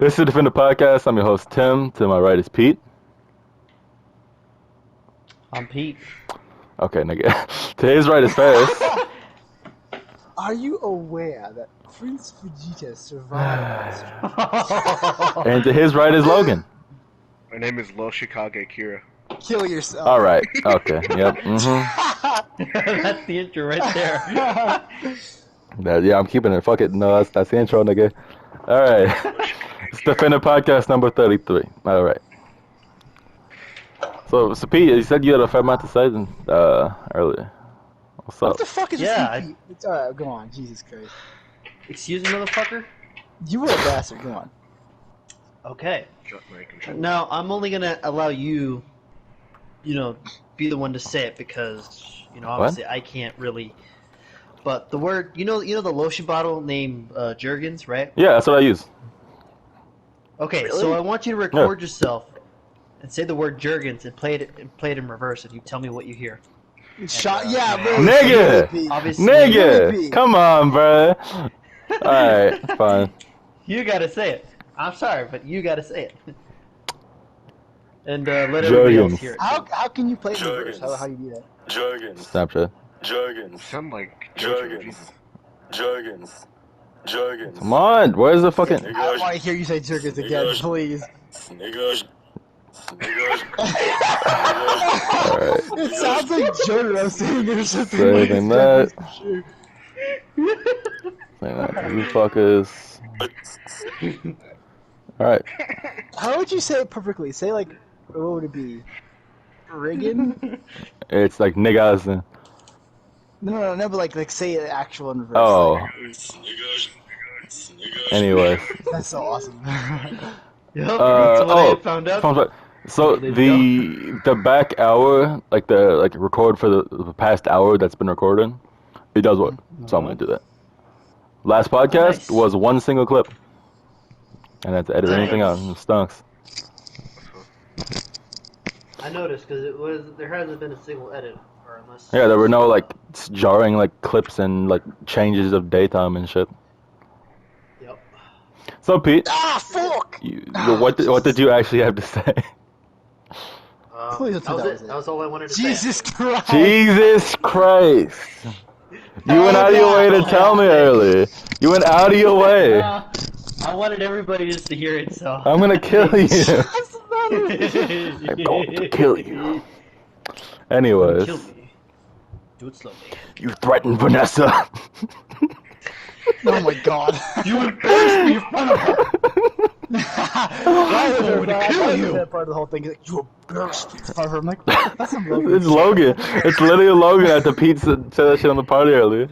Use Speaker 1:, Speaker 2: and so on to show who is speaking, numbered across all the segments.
Speaker 1: This is Defender Podcast. I'm your host, Tim. To my right is Pete.
Speaker 2: I'm Pete.
Speaker 1: Okay, nigga. To his right is Ferris.
Speaker 3: Are you aware that Prince Vegeta survived?
Speaker 1: And to his right is Logan.
Speaker 4: My name is Lo Shikage Kira.
Speaker 3: Kill yourself.
Speaker 1: All right. Okay. Yep. Mm-hmm.
Speaker 2: That's the intro right there.
Speaker 1: Yeah, I'm keeping it. Fuck it. No, that's the intro, nigga. All right. It's Defender Podcast number 33. All right. So Pete, you said you had a fair amount to say earlier. What's
Speaker 3: What
Speaker 1: up?
Speaker 3: the fuck is
Speaker 2: Yeah,
Speaker 3: this? It's alright, go on. Jesus Christ.
Speaker 2: Excuse me, motherfucker?
Speaker 3: You were a bastard, go on.
Speaker 2: Okay.
Speaker 4: Shut my control.
Speaker 2: Now, I'm only gonna allow you, be the one to say it because, obviously I can't really. But the word, the lotion bottle named Jergens, right?
Speaker 1: Yeah, that's what I use.
Speaker 2: Okay,
Speaker 3: Really?
Speaker 2: so I want you to record yourself and say the word Jergens and play it in reverse, and you tell me what you hear.
Speaker 3: Shot, yeah, bro.
Speaker 1: Nigga!
Speaker 2: Obviously,
Speaker 1: Nigga! Come on, bruh. Alright, fine.
Speaker 2: you gotta say it. I'm sorry, but you gotta say it. And let everybody else hear it.
Speaker 3: How can you play it in reverse? How do you do that?
Speaker 5: Jergens.
Speaker 1: Snapchat.
Speaker 5: Jergens.
Speaker 4: Sound like
Speaker 5: Jergens. Jergens. Jergens.
Speaker 1: Come on, where's the fucking...
Speaker 3: I don't want to hear you say Jergens again, please.
Speaker 5: Niggas. Niggas.
Speaker 1: Alright.
Speaker 3: It sounds like Joe saying or something.
Speaker 1: Saying that. Saying that. You fuckers. Alright.
Speaker 3: How would you say it perfectly? Say like, what would it be? Riggin?
Speaker 1: It's like niggas and...
Speaker 3: No, but like say it actual in reverse.
Speaker 1: Oh.
Speaker 5: Niggas. Niggas.
Speaker 1: Anyways.
Speaker 3: That's so awesome.
Speaker 2: Yep, that's what I
Speaker 1: oh,
Speaker 2: found out.
Speaker 1: So
Speaker 2: There you
Speaker 1: the back hour, like record for the past hour that's been recorded, it does work. So I'm gonna do that. Last podcast
Speaker 2: Nice.
Speaker 1: was one single clip, and I had to edit anything out. It stunks.
Speaker 2: I noticed because there hasn't been a single edit, or unless.
Speaker 1: Yeah, there were no like jarring like clips and like changes of daytime and shit.
Speaker 2: Yep.
Speaker 1: So Pete,
Speaker 3: Fuck!
Speaker 1: what did you actually have to say?
Speaker 3: Please don't
Speaker 2: That was
Speaker 3: say
Speaker 2: it. That was all I wanted to say.
Speaker 3: Jesus Christ!
Speaker 1: Jesus Christ! You went out of your way to tell me earlier. You went out of your way.
Speaker 2: I wanted everybody just to hear it, so.
Speaker 1: I'm gonna kill you.
Speaker 2: I'm
Speaker 1: I'm going to kill you. Anyways,
Speaker 2: Kill me. Do it slowly.
Speaker 1: you threatened Vanessa.
Speaker 3: Oh my god.
Speaker 2: You embarrassed me in front of her.
Speaker 3: Why is
Speaker 2: going to kill you.
Speaker 3: That part of the whole thing is like, you embarrassed me in front of her. I'm like, that's some Logan.
Speaker 1: It's Logan. It's literally Logan after Pete said that shit on the party earlier.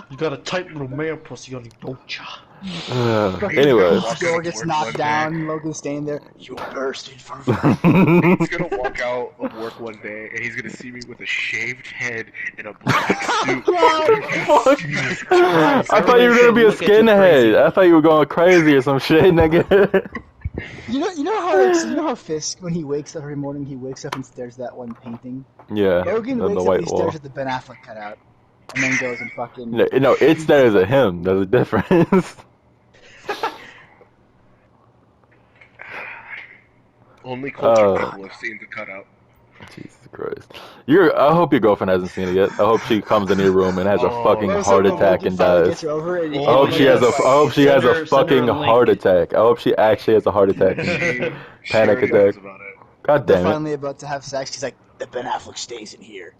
Speaker 2: You got a tight little man pussy on you, don't ya?
Speaker 1: Anyways.
Speaker 3: The door gets knocked down, Logan's standing there. You embarrassed me in front of her.
Speaker 4: He's gonna walk out of work one day and he's gonna see me with a shaved head and a black suit.
Speaker 1: I thought you were gonna be a skinhead. I thought you were going crazy or some shit, nigga.
Speaker 3: You know how Fisk, when he wakes up every morning, he wakes up and stares at that one painting?
Speaker 1: Yeah,
Speaker 3: Logan
Speaker 1: the
Speaker 3: wakes up
Speaker 1: white
Speaker 3: and he
Speaker 1: wall.
Speaker 3: stares at the Ben Affleck cutout. And then goes and fucking...
Speaker 1: No, it stares at him. There's a difference.
Speaker 4: Only cultured people have seen the cutout.
Speaker 1: Jesus Christ. I hope your girlfriend hasn't seen it yet. I hope she comes in your room and has a fucking
Speaker 3: Or
Speaker 1: heart
Speaker 3: something,
Speaker 1: attack
Speaker 3: Logan
Speaker 1: and
Speaker 3: finally
Speaker 1: dies.
Speaker 3: gets her over it and he
Speaker 1: I hope
Speaker 3: can't
Speaker 1: she
Speaker 3: let
Speaker 1: has a
Speaker 3: it
Speaker 1: I hope she has a
Speaker 2: Send her
Speaker 1: fucking
Speaker 2: a link.
Speaker 1: heart attack. I hope she actually has a heart attack.
Speaker 4: She
Speaker 1: Panic
Speaker 4: already
Speaker 1: attack.
Speaker 4: knows about it.
Speaker 1: God
Speaker 3: They're
Speaker 1: damn it.
Speaker 3: finally about to have sex. She's like, the Ben Affleck stays in here.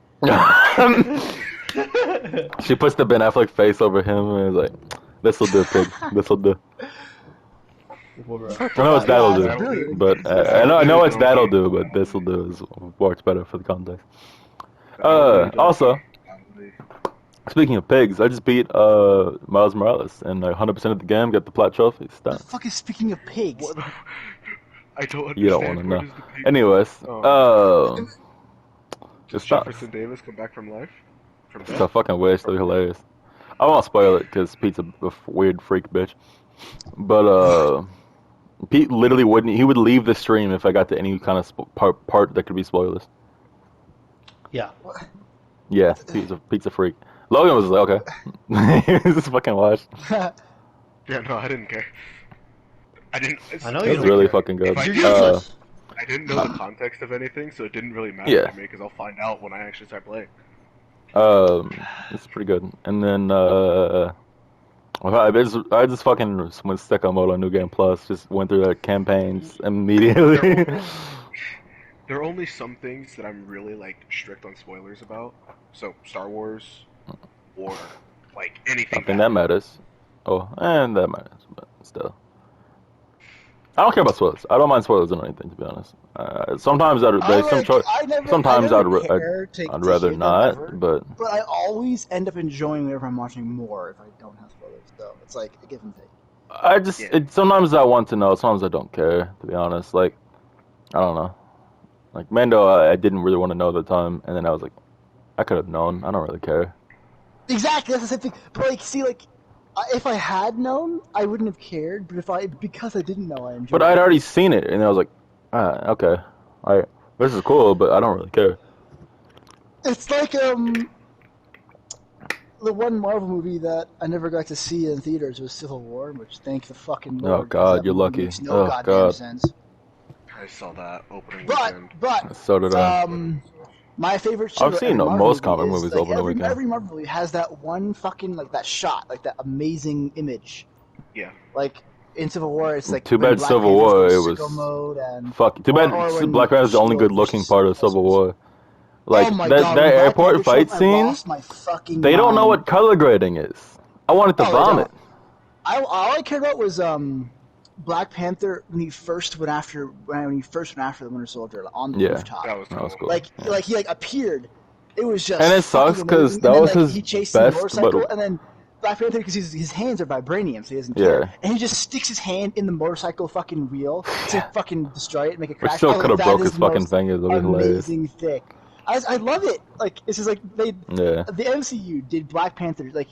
Speaker 1: She puts the Ben Affleck face over him and is like, this'll do, pig. This'll do. I know what that'll do,
Speaker 3: Brilliant.
Speaker 1: but I know what that'll do, but this'll do works better for the context. Also, speaking of pigs, I just beat Miles Morales and 100% of the game, got the plat trophy.
Speaker 3: What
Speaker 1: Stop.
Speaker 3: the fuck is speaking of pigs?
Speaker 4: I don't understand.
Speaker 1: You don't want to
Speaker 4: Where
Speaker 1: know.
Speaker 4: does the pig-
Speaker 1: Anyways,
Speaker 4: Does
Speaker 1: just stop.
Speaker 4: Jefferson Davis come back from life? From
Speaker 1: It's a fucking wish. They're hilarious. I won't spoil it because Pete's a weird freak bitch. But Pete literally wouldn't. He would leave the stream if I got to any kind of part that could be spoilers.
Speaker 2: Yeah.
Speaker 1: Yeah, Pete's a freak. Logan was like, okay. He was just fucking watched.
Speaker 4: Yeah, no, I didn't care. I didn't.
Speaker 2: I know
Speaker 1: It's
Speaker 2: you don't
Speaker 1: really
Speaker 2: care.
Speaker 1: fucking good.
Speaker 4: If
Speaker 2: You're
Speaker 4: I-
Speaker 2: useless.
Speaker 4: I didn't know the context of anything, so it didn't really matter
Speaker 1: Yeah.
Speaker 4: to me because I'll find out when I actually start playing.
Speaker 1: It's pretty good. And then I just fucking went sicko mode on New Game Plus. Just went through the campaigns immediately.
Speaker 4: There are only some things that I'm really like strict on spoilers about. So Star Wars or like anything.
Speaker 1: Something that matters. Oh, and that matters, but still. I don't care about spoilers. I don't mind spoilers or anything, to be honest. Sometimes there's some choice. Sometimes I'd rather not, but
Speaker 3: I always end up enjoying whatever I'm watching more if I don't have spoilers. So it's like a give and take.
Speaker 1: sometimes I want to know. Sometimes I don't care, to be honest. Like, I don't know. Like Mando, I didn't really want to know at the time, and then I was like, I could have known. I don't really care.
Speaker 3: Exactly, that's the same thing. But like, see, like, if I had known, I wouldn't have cared. But because I didn't know, I enjoyed.
Speaker 1: But I'd already seen it, and I was like, okay, this is cool, but I don't really care.
Speaker 3: It's like the one Marvel movie that I never got to see in theaters was Civil War, which thank the fucking Lord.
Speaker 1: Oh God,
Speaker 3: that
Speaker 1: you're
Speaker 3: movie
Speaker 1: lucky.
Speaker 3: Makes no
Speaker 1: Oh
Speaker 3: goddamn
Speaker 1: God.
Speaker 3: sense.
Speaker 4: I saw that opening
Speaker 3: But
Speaker 4: weekend.
Speaker 1: So did I.
Speaker 3: my favorite.
Speaker 1: I've seen most comic movies
Speaker 3: like
Speaker 1: opening weekend.
Speaker 3: Every Marvel movie has that one fucking like that shot, like that amazing image.
Speaker 4: Yeah.
Speaker 3: Like in Civil War, it's like
Speaker 1: Too
Speaker 3: when
Speaker 1: bad
Speaker 3: Black
Speaker 1: Civil
Speaker 3: Panther's
Speaker 1: War,
Speaker 3: in
Speaker 1: it was
Speaker 3: sicko mode and
Speaker 1: fuck. Too bad
Speaker 3: or when
Speaker 1: Black Panther's the only
Speaker 3: Shield
Speaker 1: good-looking
Speaker 3: versus
Speaker 1: part of Civil War. Like
Speaker 3: oh my
Speaker 1: that
Speaker 3: God,
Speaker 1: that
Speaker 3: when Black
Speaker 1: airport
Speaker 3: Panther
Speaker 1: fight
Speaker 3: showed, I
Speaker 1: scene.
Speaker 3: lost my fucking
Speaker 1: They don't know
Speaker 3: mind.
Speaker 1: what color grading is. I wanted to
Speaker 3: Oh, they
Speaker 1: vomit.
Speaker 3: don't. All I cared about was Black Panther when he first went after the Winter Soldier on the rooftop.
Speaker 4: That was cool.
Speaker 3: Like he appeared. It was just
Speaker 1: And it sucks
Speaker 3: fucking
Speaker 1: 'cause
Speaker 3: amazing.
Speaker 1: that
Speaker 3: And then,
Speaker 1: was his
Speaker 3: he chased
Speaker 1: best,
Speaker 3: the motorcycle,
Speaker 1: but-
Speaker 3: and then Black Panther, because his hands are vibranium, so he doesn't care.
Speaker 1: Yeah.
Speaker 3: And he just sticks his hand in the motorcycle fucking wheel to fucking destroy it and make it
Speaker 1: Which
Speaker 3: crash.
Speaker 1: still
Speaker 3: Oh,
Speaker 1: could have
Speaker 3: that
Speaker 1: broke
Speaker 3: is
Speaker 1: his
Speaker 3: the
Speaker 1: fucking
Speaker 3: most
Speaker 1: fingers. It was hilarious.
Speaker 3: amazing thing. I love it. Like it's just like
Speaker 1: Yeah.
Speaker 3: the MCU did Black Panther like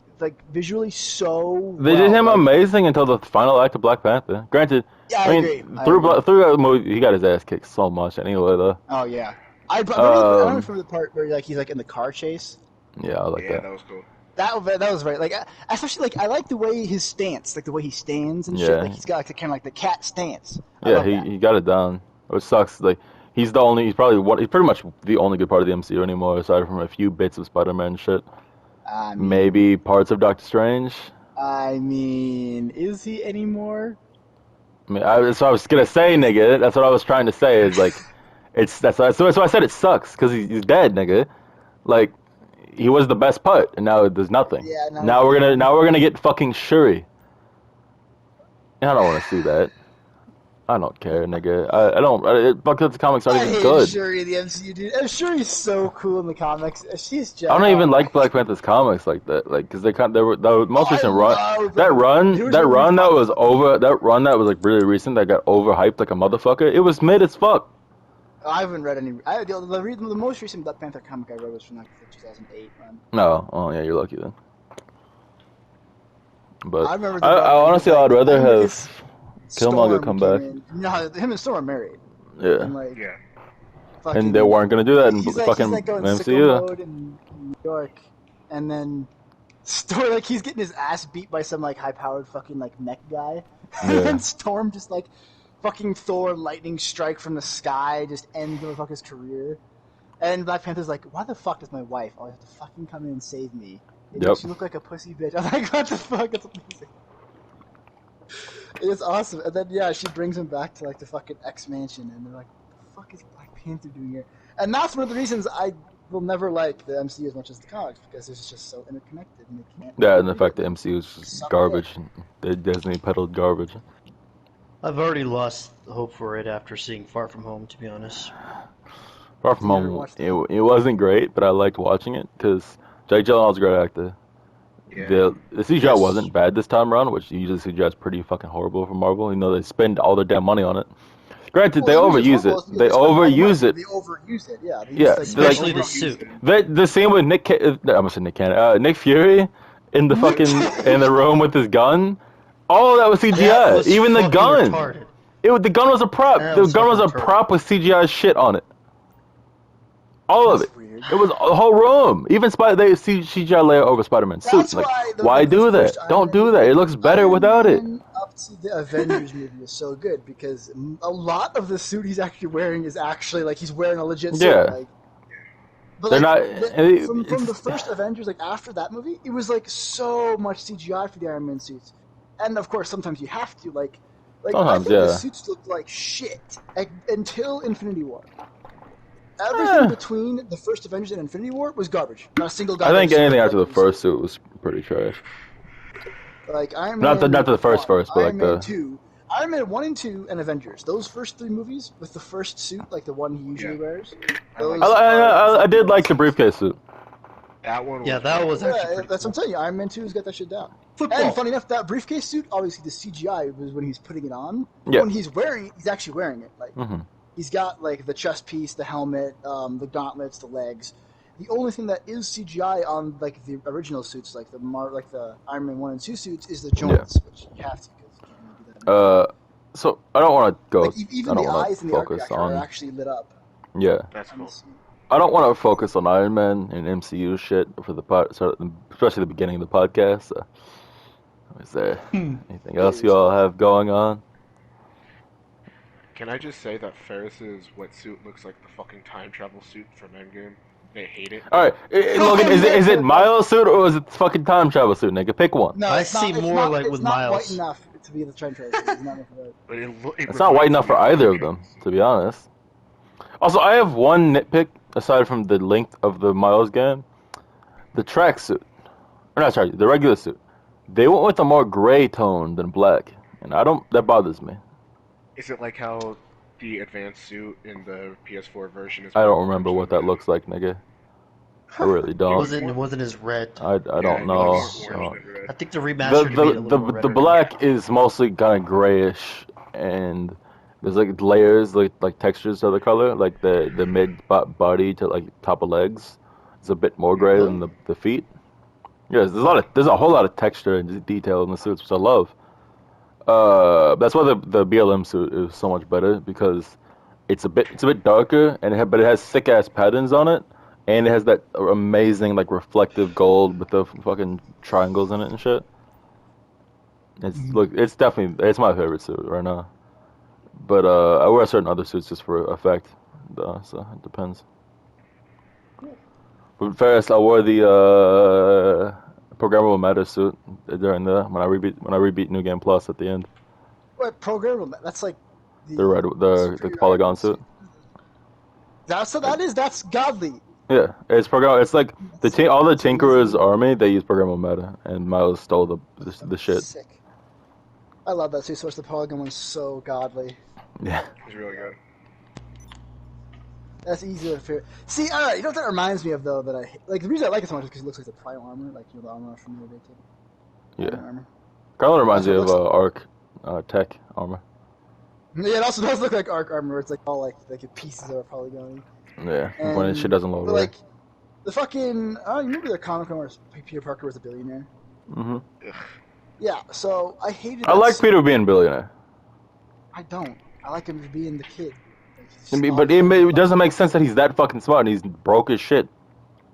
Speaker 3: visually so.
Speaker 1: They did him
Speaker 3: like,
Speaker 1: amazing until the final act of Black Panther. Granted,
Speaker 3: Yeah,
Speaker 1: I mean,
Speaker 3: agree.
Speaker 1: through
Speaker 3: agree.
Speaker 1: that movie, he got his ass kicked so much anyway, though.
Speaker 3: Oh yeah, I remember the part where he's like in the car chase.
Speaker 1: Yeah, I like
Speaker 4: Yeah,
Speaker 1: that.
Speaker 4: that was cool.
Speaker 3: That was right. Like especially like I like the way his stance, like the way he stands and shit.
Speaker 1: Yeah.
Speaker 3: Like he's got like the kind of like the cat stance. I
Speaker 1: Yeah,
Speaker 3: love that.
Speaker 1: he got it down. Which sucks. Like he's pretty much the only good part of the MCU anymore, aside from a few bits of Spider-Man shit. Maybe parts of Doctor Strange.
Speaker 3: I mean, is he anymore?
Speaker 1: I mean, that's what I was gonna say, nigga. That's what I was trying to say. Is like, so I said it sucks because he's dead, nigga. Like, he was the best part, and now there's nothing.
Speaker 3: Yeah.
Speaker 1: Now we're gonna get fucking Shuri. I don't want to see that. I don't care, nigga. I don't. Because the comics aren't
Speaker 3: I
Speaker 1: even
Speaker 3: hate
Speaker 1: good.
Speaker 3: Shuri in the MCU, dude. Shuri's so cool in the comics. She's just.
Speaker 1: I don't even like Black Panther's comics like that. Like, because the most recent run,
Speaker 3: love
Speaker 1: that
Speaker 3: them.
Speaker 1: run
Speaker 3: Here's
Speaker 1: that
Speaker 3: what we
Speaker 1: run that
Speaker 3: fucking
Speaker 1: was over, that run that was like really recent, that got overhyped like a motherfucker. It was mid as fuck.
Speaker 3: I haven't read any. The most recent Black Panther comic I read was from like the 2008 run.
Speaker 1: No, oh yeah, you're lucky then. But
Speaker 3: I remember.
Speaker 1: I honestly, I'd rather have Killmonger
Speaker 3: Storm
Speaker 1: come
Speaker 3: came
Speaker 1: back.
Speaker 3: in. You know how him and Storm are married.
Speaker 1: Yeah,
Speaker 3: And like,
Speaker 4: Yeah.
Speaker 3: fucking,
Speaker 1: and they weren't gonna do that in
Speaker 3: he's
Speaker 1: fucking
Speaker 3: like going
Speaker 1: MCU.
Speaker 3: sicko mode in New York, and then Storm like he's getting his ass beat by some like high-powered fucking like mech guy,
Speaker 1: Yeah.
Speaker 3: and Storm just like fucking Thor lightning strike from the sky just ends motherfucker's career. And Black Panther's like, why the fuck does my wife always have to fucking come in and save me? It
Speaker 1: Yep.
Speaker 3: makes you look like a pussy bitch. I was like, what the fuck? It's amazing. It's awesome. And then yeah, she brings him back to like the fucking X Mansion, and they're like, what the fuck is Black Panther doing here? And that's one of the reasons I will never like the MCU as much as the comics, because it's just so interconnected and they can't.
Speaker 1: Yeah, and the fact the MCU is just
Speaker 3: Suck
Speaker 1: garbage. The Disney peddled garbage.
Speaker 2: I've already lost hope for it after seeing Far From Home, to be honest.
Speaker 1: Far From
Speaker 3: Never
Speaker 1: Home,
Speaker 3: watched
Speaker 1: it wasn't great, but I liked watching it because Jake Gyllenhaal's a great actor.
Speaker 4: Yeah.
Speaker 1: The CGI
Speaker 2: Yes.
Speaker 1: wasn't bad this time around, which usually CGI is pretty fucking horrible for Marvel. You know, they spend all their damn money on it. Granted, they overuse it. They overuse it.
Speaker 3: They overuse it. Yeah.
Speaker 1: Yeah,
Speaker 3: Use,
Speaker 1: like-
Speaker 2: Especially the suit.
Speaker 1: The same with Nick Nick Fury in the fucking in the room with his gun. All of that was CGI.
Speaker 2: That was
Speaker 1: Even the
Speaker 2: fucking
Speaker 1: gun.
Speaker 2: retarded.
Speaker 1: The gun was a prop.
Speaker 2: That
Speaker 1: The
Speaker 2: was
Speaker 1: gun was a
Speaker 2: fucking retarded.
Speaker 1: prop with CGI shit on it. All of it.
Speaker 3: That's weird.
Speaker 1: It was a whole room. Even they see CGI layer over Spider-Man's suit.
Speaker 3: That's
Speaker 1: Like,
Speaker 3: why.
Speaker 1: why do
Speaker 3: the
Speaker 1: that?
Speaker 3: first Iron
Speaker 1: Don't
Speaker 3: Man
Speaker 1: do that.
Speaker 3: movie-
Speaker 1: It looks better
Speaker 3: Iron
Speaker 1: without it.
Speaker 3: Man up to the Avengers movie is so good because a lot of the suit he's actually wearing is actually like he's wearing a legit suit.
Speaker 1: Yeah.
Speaker 3: Like, but
Speaker 1: They're
Speaker 3: like,
Speaker 1: not.
Speaker 3: from
Speaker 1: it's-
Speaker 3: the first Avengers, like after that movie, it was like so much CGI for the Iron Man suits, and of course sometimes you have to like I
Speaker 1: Sometimes,
Speaker 3: think the
Speaker 1: yeah.
Speaker 3: suits looked like shit until Infinity War. Everything between the first Avengers and Infinity War was garbage. Not a single guy.
Speaker 1: I think anything after the first suit was pretty trash.
Speaker 3: Like Iron
Speaker 1: Not
Speaker 3: Man.
Speaker 1: the first
Speaker 3: 1,
Speaker 1: but
Speaker 3: Iron
Speaker 1: like
Speaker 3: Man
Speaker 1: the
Speaker 3: 2, Iron Man 1 and 2, and Avengers. Those first 3 movies with the first suit, like the one he usually wears. Those
Speaker 1: I did like the briefcase suit.
Speaker 4: That one.
Speaker 2: Yeah,
Speaker 4: Was
Speaker 2: that
Speaker 4: good.
Speaker 2: was actually pretty
Speaker 3: that's
Speaker 2: cool.
Speaker 3: what I'm telling you. Iron Man 2's got that shit down.
Speaker 2: Football.
Speaker 3: And funny enough, that briefcase suit, obviously the CGI was when he's putting it on.
Speaker 1: Yeah.
Speaker 3: When he's wearing it, he's actually wearing it. Like
Speaker 1: Hmm.
Speaker 3: he's got like the chest piece, the helmet, the gauntlets, the legs. The only thing that is CGI on like the original suits, like the Iron Man 1 and 2 suits, is the joints, which you have to because you can't really do that.
Speaker 1: So I don't want to go.
Speaker 3: Like
Speaker 1: I
Speaker 3: even
Speaker 1: don't
Speaker 3: the
Speaker 1: want
Speaker 3: eyes
Speaker 1: to
Speaker 3: and the arc
Speaker 1: focus
Speaker 3: reactor are
Speaker 1: on.
Speaker 3: actually lit up.
Speaker 1: Yeah.
Speaker 4: That's
Speaker 3: on
Speaker 4: cool.
Speaker 3: the suit.
Speaker 1: I don't want to focus on Iron Man and MCU shit for the especially the beginning of the podcast. So, is there anything else you all have going on?
Speaker 4: Can I just say that Ferris's wetsuit looks like the fucking time travel suit from Endgame? They hate it.
Speaker 1: All right, Logan, is it Miles' suit or is it fucking time travel suit, nigga? Pick one.
Speaker 3: No,
Speaker 2: I
Speaker 3: it's
Speaker 2: see
Speaker 3: not,
Speaker 2: more
Speaker 3: it's
Speaker 2: like
Speaker 3: not,
Speaker 2: with
Speaker 3: it's not
Speaker 2: Miles.
Speaker 3: white enough to be the trend trace. It's not enough for that.
Speaker 4: But it
Speaker 1: It's not white
Speaker 4: reminds
Speaker 1: enough
Speaker 4: me
Speaker 1: for
Speaker 4: of
Speaker 1: either of
Speaker 4: Endgame.
Speaker 1: them, to be honest. Also, I have one nitpick aside from the length of the Miles game. The tracksuit, or not, sorry, the regular suit. They went with a more gray tone than black, and that bothers me.
Speaker 4: Is it like how the advanced suit in the PS4 version is?
Speaker 1: I don't remember what that looks like, nigga. I really
Speaker 2: It
Speaker 1: don't.
Speaker 2: wasn't as red.
Speaker 1: I don't know.
Speaker 4: Orange than red.
Speaker 2: I think the remastered made it a little more red.
Speaker 1: The black is mostly kind of grayish, and there's like layers, like textures of the color, like the mid body to like top of legs. It's a bit more gray than the feet. Yes, there's a whole lot of texture and detail in the suits, which I love. That's why the BLM suit is so much better because it's a bit darker but it has thick ass patterns on it, and it has that amazing like reflective gold with the fucking triangles in it and shit. It's definitely my favorite suit right now. But I wear certain other suits just for effect, though, so it depends. But first, I wore the programmable matter suit during when I rebeat New Game Plus at the end.
Speaker 3: What programmable? That's like
Speaker 1: The polygon suit.
Speaker 3: That's godly.
Speaker 1: Yeah, it's like all the Tinkerer's army. They use programmable matter, and Miles stole the shit.
Speaker 3: Sick. I love that suit so much. The polygon one's so godly.
Speaker 1: Yeah.
Speaker 4: It's really good.
Speaker 3: That's easy to figure. See, all right, you know what that reminds me of though? That I like the reason I like it so much is because it looks like the Prime armor, like the armor from the Rated.
Speaker 1: Yeah.
Speaker 3: Armor.
Speaker 1: Kind of reminds me
Speaker 3: That's
Speaker 1: of
Speaker 3: what
Speaker 1: Arc Tech armor.
Speaker 3: Yeah, it also does look like Arc armor. Where it's like all like pieces that are polygon.
Speaker 1: Yeah, when shit doesn't load
Speaker 3: But
Speaker 1: right.
Speaker 3: like the fucking, I don't remember the comic where Peter Parker was a billionaire.
Speaker 1: Mm-hmm.
Speaker 3: Yeah, so I hated.
Speaker 1: I
Speaker 3: that
Speaker 1: like
Speaker 3: suit.
Speaker 1: Peter being a billionaire.
Speaker 3: I don't. I like him being the kid. Like, he's
Speaker 1: I mean,
Speaker 3: just
Speaker 1: but it doesn't make sense that he's that fucking smart and he's broke as shit.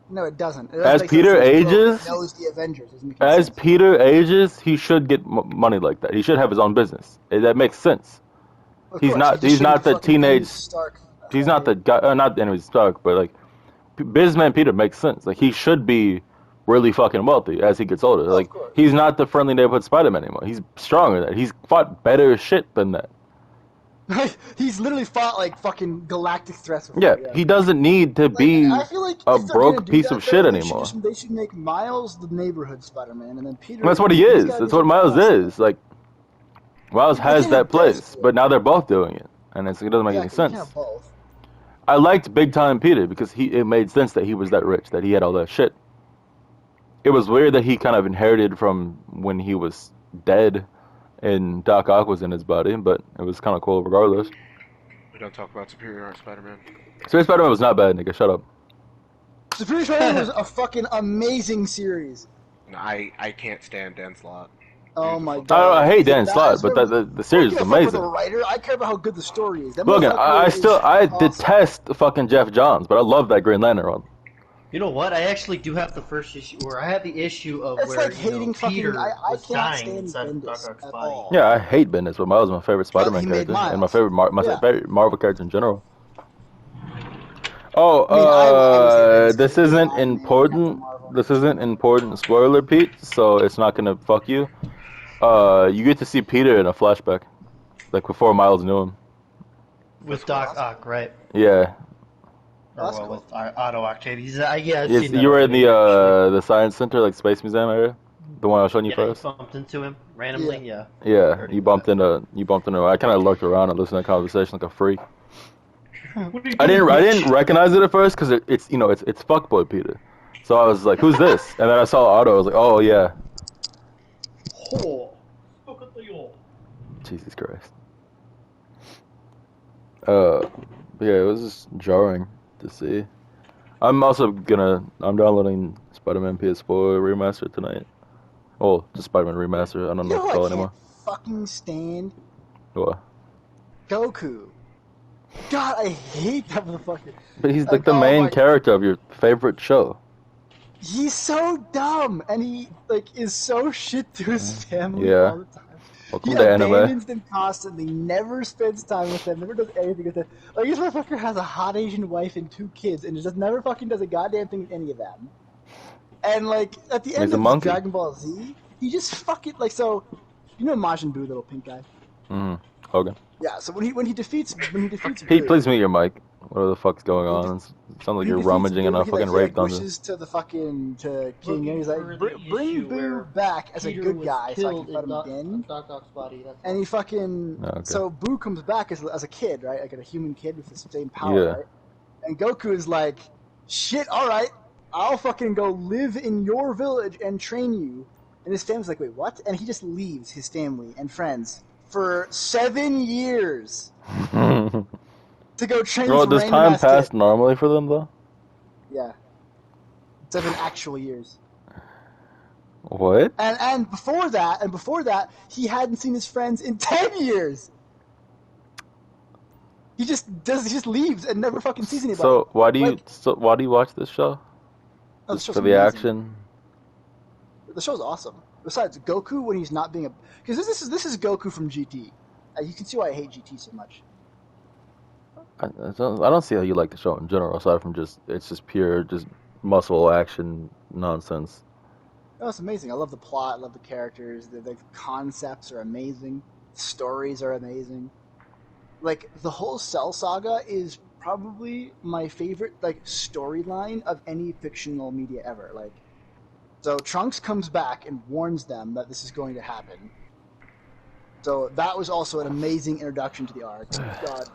Speaker 3: No, it doesn't. It
Speaker 1: As
Speaker 3: doesn't make
Speaker 1: Peter
Speaker 3: sense that he's broke.
Speaker 1: ages-
Speaker 3: He knows the Avengers. Doesn't make
Speaker 1: As
Speaker 3: sense.
Speaker 1: Peter ages, he should get money like that. He should have his own business. That makes sense.
Speaker 3: Of
Speaker 1: he's
Speaker 3: course,
Speaker 1: not-
Speaker 3: he just
Speaker 1: he's
Speaker 3: shouldn't
Speaker 1: not the
Speaker 3: fucking
Speaker 1: teenage-
Speaker 3: be Stark.
Speaker 1: He's not the guy, not Henry Stark, but like, Bizman Peter makes sense. Like, he should be really fucking wealthy as he gets older.
Speaker 3: Of
Speaker 1: Like,
Speaker 3: course.
Speaker 1: he's not the friendly neighborhood Spider-Man anymore. He's stronger than that. He's fought better shit than that.
Speaker 3: He's literally fought like fucking galactic threats before.
Speaker 1: Yeah, he doesn't need to
Speaker 3: Like,
Speaker 1: be
Speaker 3: I feel like
Speaker 1: a
Speaker 3: if they're
Speaker 1: broke
Speaker 3: gonna do
Speaker 1: piece
Speaker 3: that,
Speaker 1: of shit
Speaker 3: though,
Speaker 1: anymore.
Speaker 3: They should make Miles the neighborhood Spider-Man, and then Peter.
Speaker 1: That's what he
Speaker 3: he's
Speaker 1: is.
Speaker 3: gotta
Speaker 1: That's
Speaker 3: do
Speaker 1: what Miles
Speaker 3: something else.
Speaker 1: is. Like, Miles has
Speaker 3: can't
Speaker 1: that
Speaker 3: have both.
Speaker 1: place, but now they're both doing it, and it doesn't make any
Speaker 3: Exactly, you
Speaker 1: sense.
Speaker 3: can't have both.
Speaker 1: I liked Big Time Peter because it made sense that he was that rich, that he had all that shit. It was weird that he kind of inherited from when he was dead and Doc Ock was in his body, but it was kind of cool regardless.
Speaker 4: We don't talk about Superior Art Spider-Man.
Speaker 1: Superior Spider-Man was not bad, nigga. Shut up.
Speaker 3: Superior Spider-Man was a fucking amazing series.
Speaker 4: No, I can't stand Dan Slott.
Speaker 3: Oh my
Speaker 1: I,
Speaker 3: god.
Speaker 1: I hate
Speaker 3: Yeah,
Speaker 1: Dan
Speaker 3: that
Speaker 1: Slott,
Speaker 3: is
Speaker 1: but
Speaker 3: where
Speaker 1: the series is
Speaker 3: I don't give a fuck about
Speaker 1: amazing.
Speaker 3: the writer. I care about how good the story is. That
Speaker 1: Logan,
Speaker 3: motherfucker
Speaker 1: I
Speaker 3: is awesome.
Speaker 1: detest fucking Jeff Johns, but I love that Green Lantern run.
Speaker 2: You know what? I actually do have the first issue, or I have the issue of
Speaker 3: It's
Speaker 2: where
Speaker 3: like hating fucking.
Speaker 2: Peter
Speaker 3: I
Speaker 2: was
Speaker 3: cannot
Speaker 2: dying
Speaker 3: stand
Speaker 2: inside of Doc
Speaker 3: Bendis
Speaker 2: Ock's
Speaker 3: at
Speaker 2: body.
Speaker 3: all.
Speaker 1: Yeah, I hate Bendis, but Miles is my favorite Spider-Man
Speaker 3: he made
Speaker 1: character and my
Speaker 3: Miles.
Speaker 1: favorite
Speaker 3: Yeah.
Speaker 1: favorite Marvel character in general. Oh,
Speaker 3: I mean, I would say Bendis
Speaker 1: this
Speaker 3: is
Speaker 1: isn't
Speaker 3: Iron Man, Captain
Speaker 1: important.
Speaker 3: Marvel.
Speaker 1: This isn't important spoiler, Pete. So it's not gonna fuck you. You get to see Peter in a flashback, like before Miles knew him.
Speaker 2: With
Speaker 3: cool,
Speaker 2: Doc
Speaker 3: that's
Speaker 2: Ock, right?
Speaker 1: Yeah,
Speaker 2: Or
Speaker 3: That's
Speaker 2: well,
Speaker 3: cool.
Speaker 2: with Otto Octavius. Yeah, I've
Speaker 1: yes,
Speaker 2: seen that
Speaker 1: you were in
Speaker 2: already, actually.
Speaker 1: the science center, like Space Museum area, the one I was showing you
Speaker 2: Yeah, you
Speaker 1: first.
Speaker 2: bumped into him randomly. Yeah.
Speaker 1: Yeah,
Speaker 2: Already
Speaker 1: you
Speaker 2: knew
Speaker 1: bumped into. I kind of lurked around and listened to the conversation like a freak.
Speaker 2: that. What are you
Speaker 1: I
Speaker 2: doing,
Speaker 1: didn't
Speaker 2: bitch?
Speaker 1: recognize it at first because it's it's fuckboy Peter. So I was like, who's this? And then I saw Otto. I was like, oh yeah.
Speaker 2: Oh. Look at the old.
Speaker 1: Jesus Christ. But yeah, it was just jarring to see. I'm downloading Spider-Man PS4 remaster tonight. Oh, just Spider-Man remaster. I don't know
Speaker 3: You
Speaker 1: what
Speaker 3: know
Speaker 1: to
Speaker 3: who
Speaker 1: call
Speaker 3: I
Speaker 1: it anymore.
Speaker 3: can't fucking stand?
Speaker 1: What?
Speaker 3: Goku. God, I hate that motherfucker.
Speaker 1: But he's like
Speaker 3: Like,
Speaker 1: the
Speaker 3: oh
Speaker 1: main
Speaker 3: my,
Speaker 1: character of your favorite show.
Speaker 3: he's so dumb, and he like is so shit to his family
Speaker 1: Yeah.
Speaker 3: all the time.
Speaker 1: Welcome
Speaker 3: He
Speaker 1: to anime.
Speaker 3: abandons them constantly, never spends time with them, never does anything with them. Like, this motherfucker has a hot Asian wife and 2 kids, and just never fucking does a goddamn thing with any of them. And, like, at the end
Speaker 1: He's a
Speaker 3: of
Speaker 1: monkey.
Speaker 3: Dragon Ball Z, he just fucking, like, so, you know Majin Buu, the little pink guy?
Speaker 1: Hogan.
Speaker 3: Yeah, so when he defeats
Speaker 1: Pete,
Speaker 3: Buu,
Speaker 1: please mute your mic. Whatever the fuck's going on? It sounds like
Speaker 3: when he
Speaker 1: you're
Speaker 3: defeats
Speaker 1: rummaging in
Speaker 3: Boo,
Speaker 1: a
Speaker 3: he
Speaker 1: fucking
Speaker 3: like
Speaker 1: rape dungeon.
Speaker 3: wishes to the fucking to King,
Speaker 2: Looking
Speaker 3: and he's
Speaker 2: for
Speaker 3: like,
Speaker 2: the
Speaker 3: bring
Speaker 2: issue
Speaker 3: Boo
Speaker 2: where
Speaker 3: back as a
Speaker 2: Peter
Speaker 3: good
Speaker 2: was
Speaker 3: guy, so I can
Speaker 2: killed
Speaker 3: fight
Speaker 2: in
Speaker 3: him again.
Speaker 2: Doc Ock's body. That's
Speaker 3: And he fucking
Speaker 1: Okay.
Speaker 3: so Boo comes back as a kid, right? Like a human kid with the same power,
Speaker 1: Yeah.
Speaker 3: right? And Goku is like, shit, all right, I'll fucking go live in your village and train you. And his family's like, wait, what? And he just leaves his family and friends for 7 years to go train
Speaker 1: Bro,
Speaker 3: this
Speaker 1: does
Speaker 3: random
Speaker 1: time
Speaker 3: ass
Speaker 1: pass
Speaker 3: kid.
Speaker 1: normally for them though?
Speaker 3: Yeah, 7 actual years.
Speaker 1: What?
Speaker 3: And before that, he hadn't seen his friends in 10 years. He just leaves and never fucking sees anybody.
Speaker 1: So why do you watch this show?
Speaker 3: Oh, the
Speaker 1: Just
Speaker 3: show's
Speaker 1: for the
Speaker 3: amazing.
Speaker 1: action?
Speaker 3: The show's awesome. Besides, Goku when he's not being a, because this is Goku from GT. You can see why I hate GT so much.
Speaker 1: I don't see how you like the show in general, aside from it's just pure just muscle action nonsense.
Speaker 3: No, it's amazing. I love the plot. I love the characters. The concepts are amazing. Stories are amazing. Like the whole Cell Saga is probably my favorite like storyline of any fictional media ever. Like, so Trunks comes back and warns them that this is going to happen. So that was also an amazing introduction to the arc.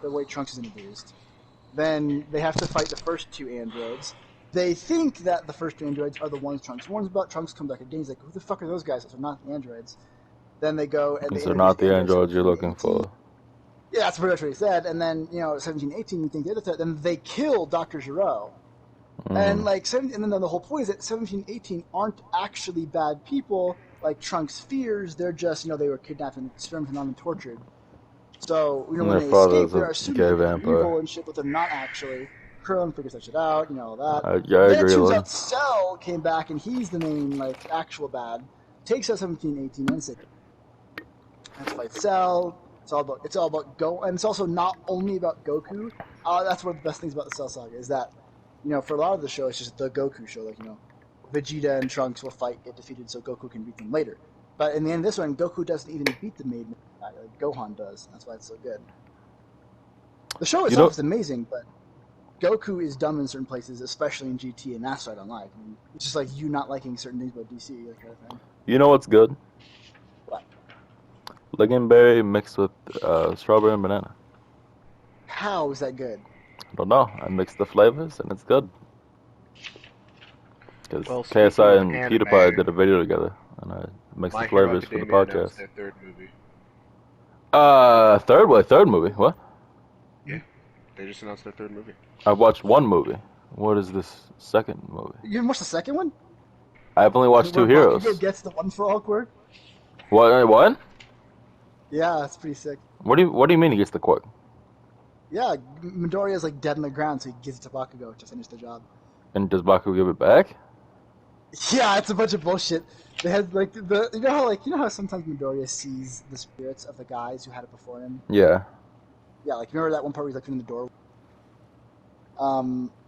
Speaker 3: The way Trunks is introduced. Then they have to fight the first 2 androids. They think that the first 2 androids are the ones Trunks warns about. Trunks comes back again. He's like, who the fuck are those guys? They're not the androids. Then they go and
Speaker 1: These
Speaker 3: they
Speaker 1: are not the
Speaker 3: introduce
Speaker 1: androids you're
Speaker 3: 17,
Speaker 1: looking
Speaker 3: 18.
Speaker 1: for.
Speaker 3: Yeah, that's pretty much what he said. And then, 17, 18, you think the other threat. Then they kill Dr. Giro. And and then the whole point is that 17, 18 aren't actually bad people like Trunks fears. They're just, they were kidnapped and experimented on and tortured. So,
Speaker 1: And
Speaker 3: when
Speaker 1: their
Speaker 3: they
Speaker 1: father
Speaker 3: escape,
Speaker 1: is
Speaker 3: they're
Speaker 1: a
Speaker 3: assuming
Speaker 1: gay
Speaker 3: they're
Speaker 1: vampire.
Speaker 3: evil and shit, but they're not actually. Krillin figures that shit out, all that.
Speaker 1: Yeah, I
Speaker 3: Then
Speaker 1: agree,
Speaker 3: it turns
Speaker 1: Logan.
Speaker 3: out Cell came back and he's the main, actual bad. Takes out 17, 18, and 6. Let's fight Cell. It's all about Go, and it's also not only about Goku. That's one of the best things about the Cell Saga is that, for a lot of the show, it's just the Goku show. Vegeta and Trunks will fight, get defeated, so Goku can beat them later. But in the end of this one, Goku doesn't even beat the main guy, like Gohan does. That's why it's so good. The show itself is amazing, but Goku is dumb in certain places, especially in GT, and that's what I don't like. I mean, it's just like you not liking certain things about DC, that kind of thing.
Speaker 1: You know what's good?
Speaker 3: What?
Speaker 1: Lingonberry mixed with strawberry and banana.
Speaker 3: How is that good?
Speaker 1: I don't know. I mixed the flavors and it's good. Because
Speaker 4: Well,
Speaker 1: KSI
Speaker 4: speaking
Speaker 1: and
Speaker 4: of
Speaker 1: PewDiePie
Speaker 4: anime,
Speaker 1: did a video together, and I mixed
Speaker 4: My
Speaker 1: the
Speaker 4: Hero
Speaker 1: flavors for the
Speaker 4: Academia
Speaker 1: podcast.
Speaker 4: announced their 3rd movie.
Speaker 1: Third movie. What?
Speaker 4: They just announced their 3rd movie.
Speaker 1: I've watched 1 movie. What is this second movie?
Speaker 3: You haven't watched the second one?
Speaker 1: I've only watched 2
Speaker 3: Where
Speaker 1: Heroes.
Speaker 3: Bakugo gets the one for all quirk?
Speaker 1: What? What?
Speaker 3: Yeah, it's pretty sick.
Speaker 1: What do you mean he gets the quirk?
Speaker 3: Yeah, Midoriya's like dead on the ground, so he gives it to Bakugo to finish the job.
Speaker 1: And does Baku give it back?
Speaker 3: Yeah, it's a bunch of bullshit. They had like you know how sometimes Midoriya sees the spirits of the guys who had it before him.
Speaker 1: Yeah.
Speaker 3: Yeah, like remember that one part where he's like in the door.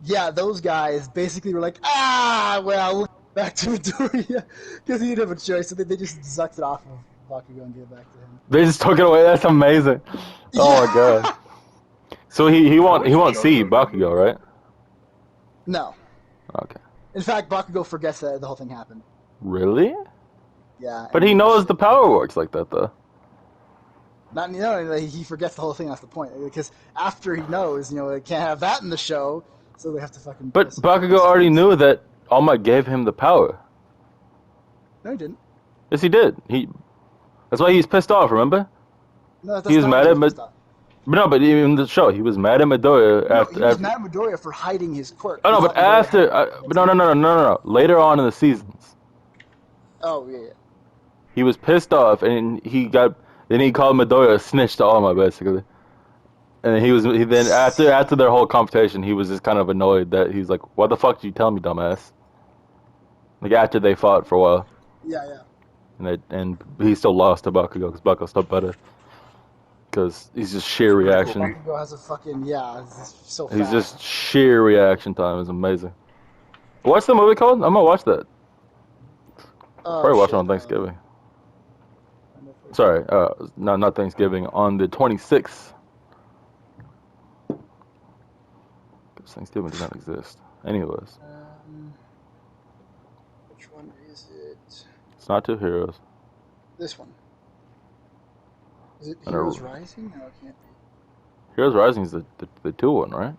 Speaker 3: Yeah, those guys basically were like, well, back to Midoriya because he didn't have a choice, so they just sucked it off of Bakugo and gave it back to him.
Speaker 1: They just took it away. That's amazing. Oh my god. So he won't see Bakugo, right?
Speaker 3: No.
Speaker 1: Okay.
Speaker 3: In fact, Bakugo forgets that the whole thing happened.
Speaker 1: Really?
Speaker 3: Yeah.
Speaker 1: But he knows the power works like that, though.
Speaker 3: He forgets the whole thing. That's the point. Because after he knows, they can't have that in the show, so they have to fucking.
Speaker 1: But Bakugo already knew that All Might gave him the power.
Speaker 3: No, he didn't.
Speaker 1: Yes, he did. That's why he's pissed off. Remember?
Speaker 3: No, that's
Speaker 1: He was
Speaker 3: not
Speaker 1: mad
Speaker 3: what
Speaker 1: at
Speaker 3: he was pissed off.
Speaker 1: But no, but in the show, he was mad at Midoriya
Speaker 3: No,
Speaker 1: after.
Speaker 3: he was mad at Midoriya for hiding his quirk.
Speaker 1: Oh no,
Speaker 3: He
Speaker 1: but
Speaker 3: thought Midoriya
Speaker 1: after.
Speaker 3: had-
Speaker 1: But no. Later on in the seasons,
Speaker 3: Oh yeah.
Speaker 1: he was pissed off, and he called Midoriya a snitch to All Might, basically. And then after their whole confrontation, he was just kind of annoyed that he's like, "What the fuck did you tell me, dumbass?" Like after they fought for a while,
Speaker 3: Yeah.
Speaker 1: and he still lost to Bakugo because Bakugo's still better. Because he's just sheer reaction.
Speaker 3: Bakugo has a fucking it's so fast.
Speaker 1: He's just sheer reaction time is amazing. What's the movie called? I'm gonna watch that. Probably watch it on Thanksgiving. Sorry, not Thanksgiving. On the 26th. Because Thanksgiving does not exist. Anyways,
Speaker 3: Which one is it?
Speaker 1: it's not Two Heroes.
Speaker 3: This one. Is it
Speaker 1: I don't
Speaker 3: Heroes
Speaker 1: know.
Speaker 3: Rising? No, it can't be.
Speaker 1: Heroes Rising is the 2 one, right?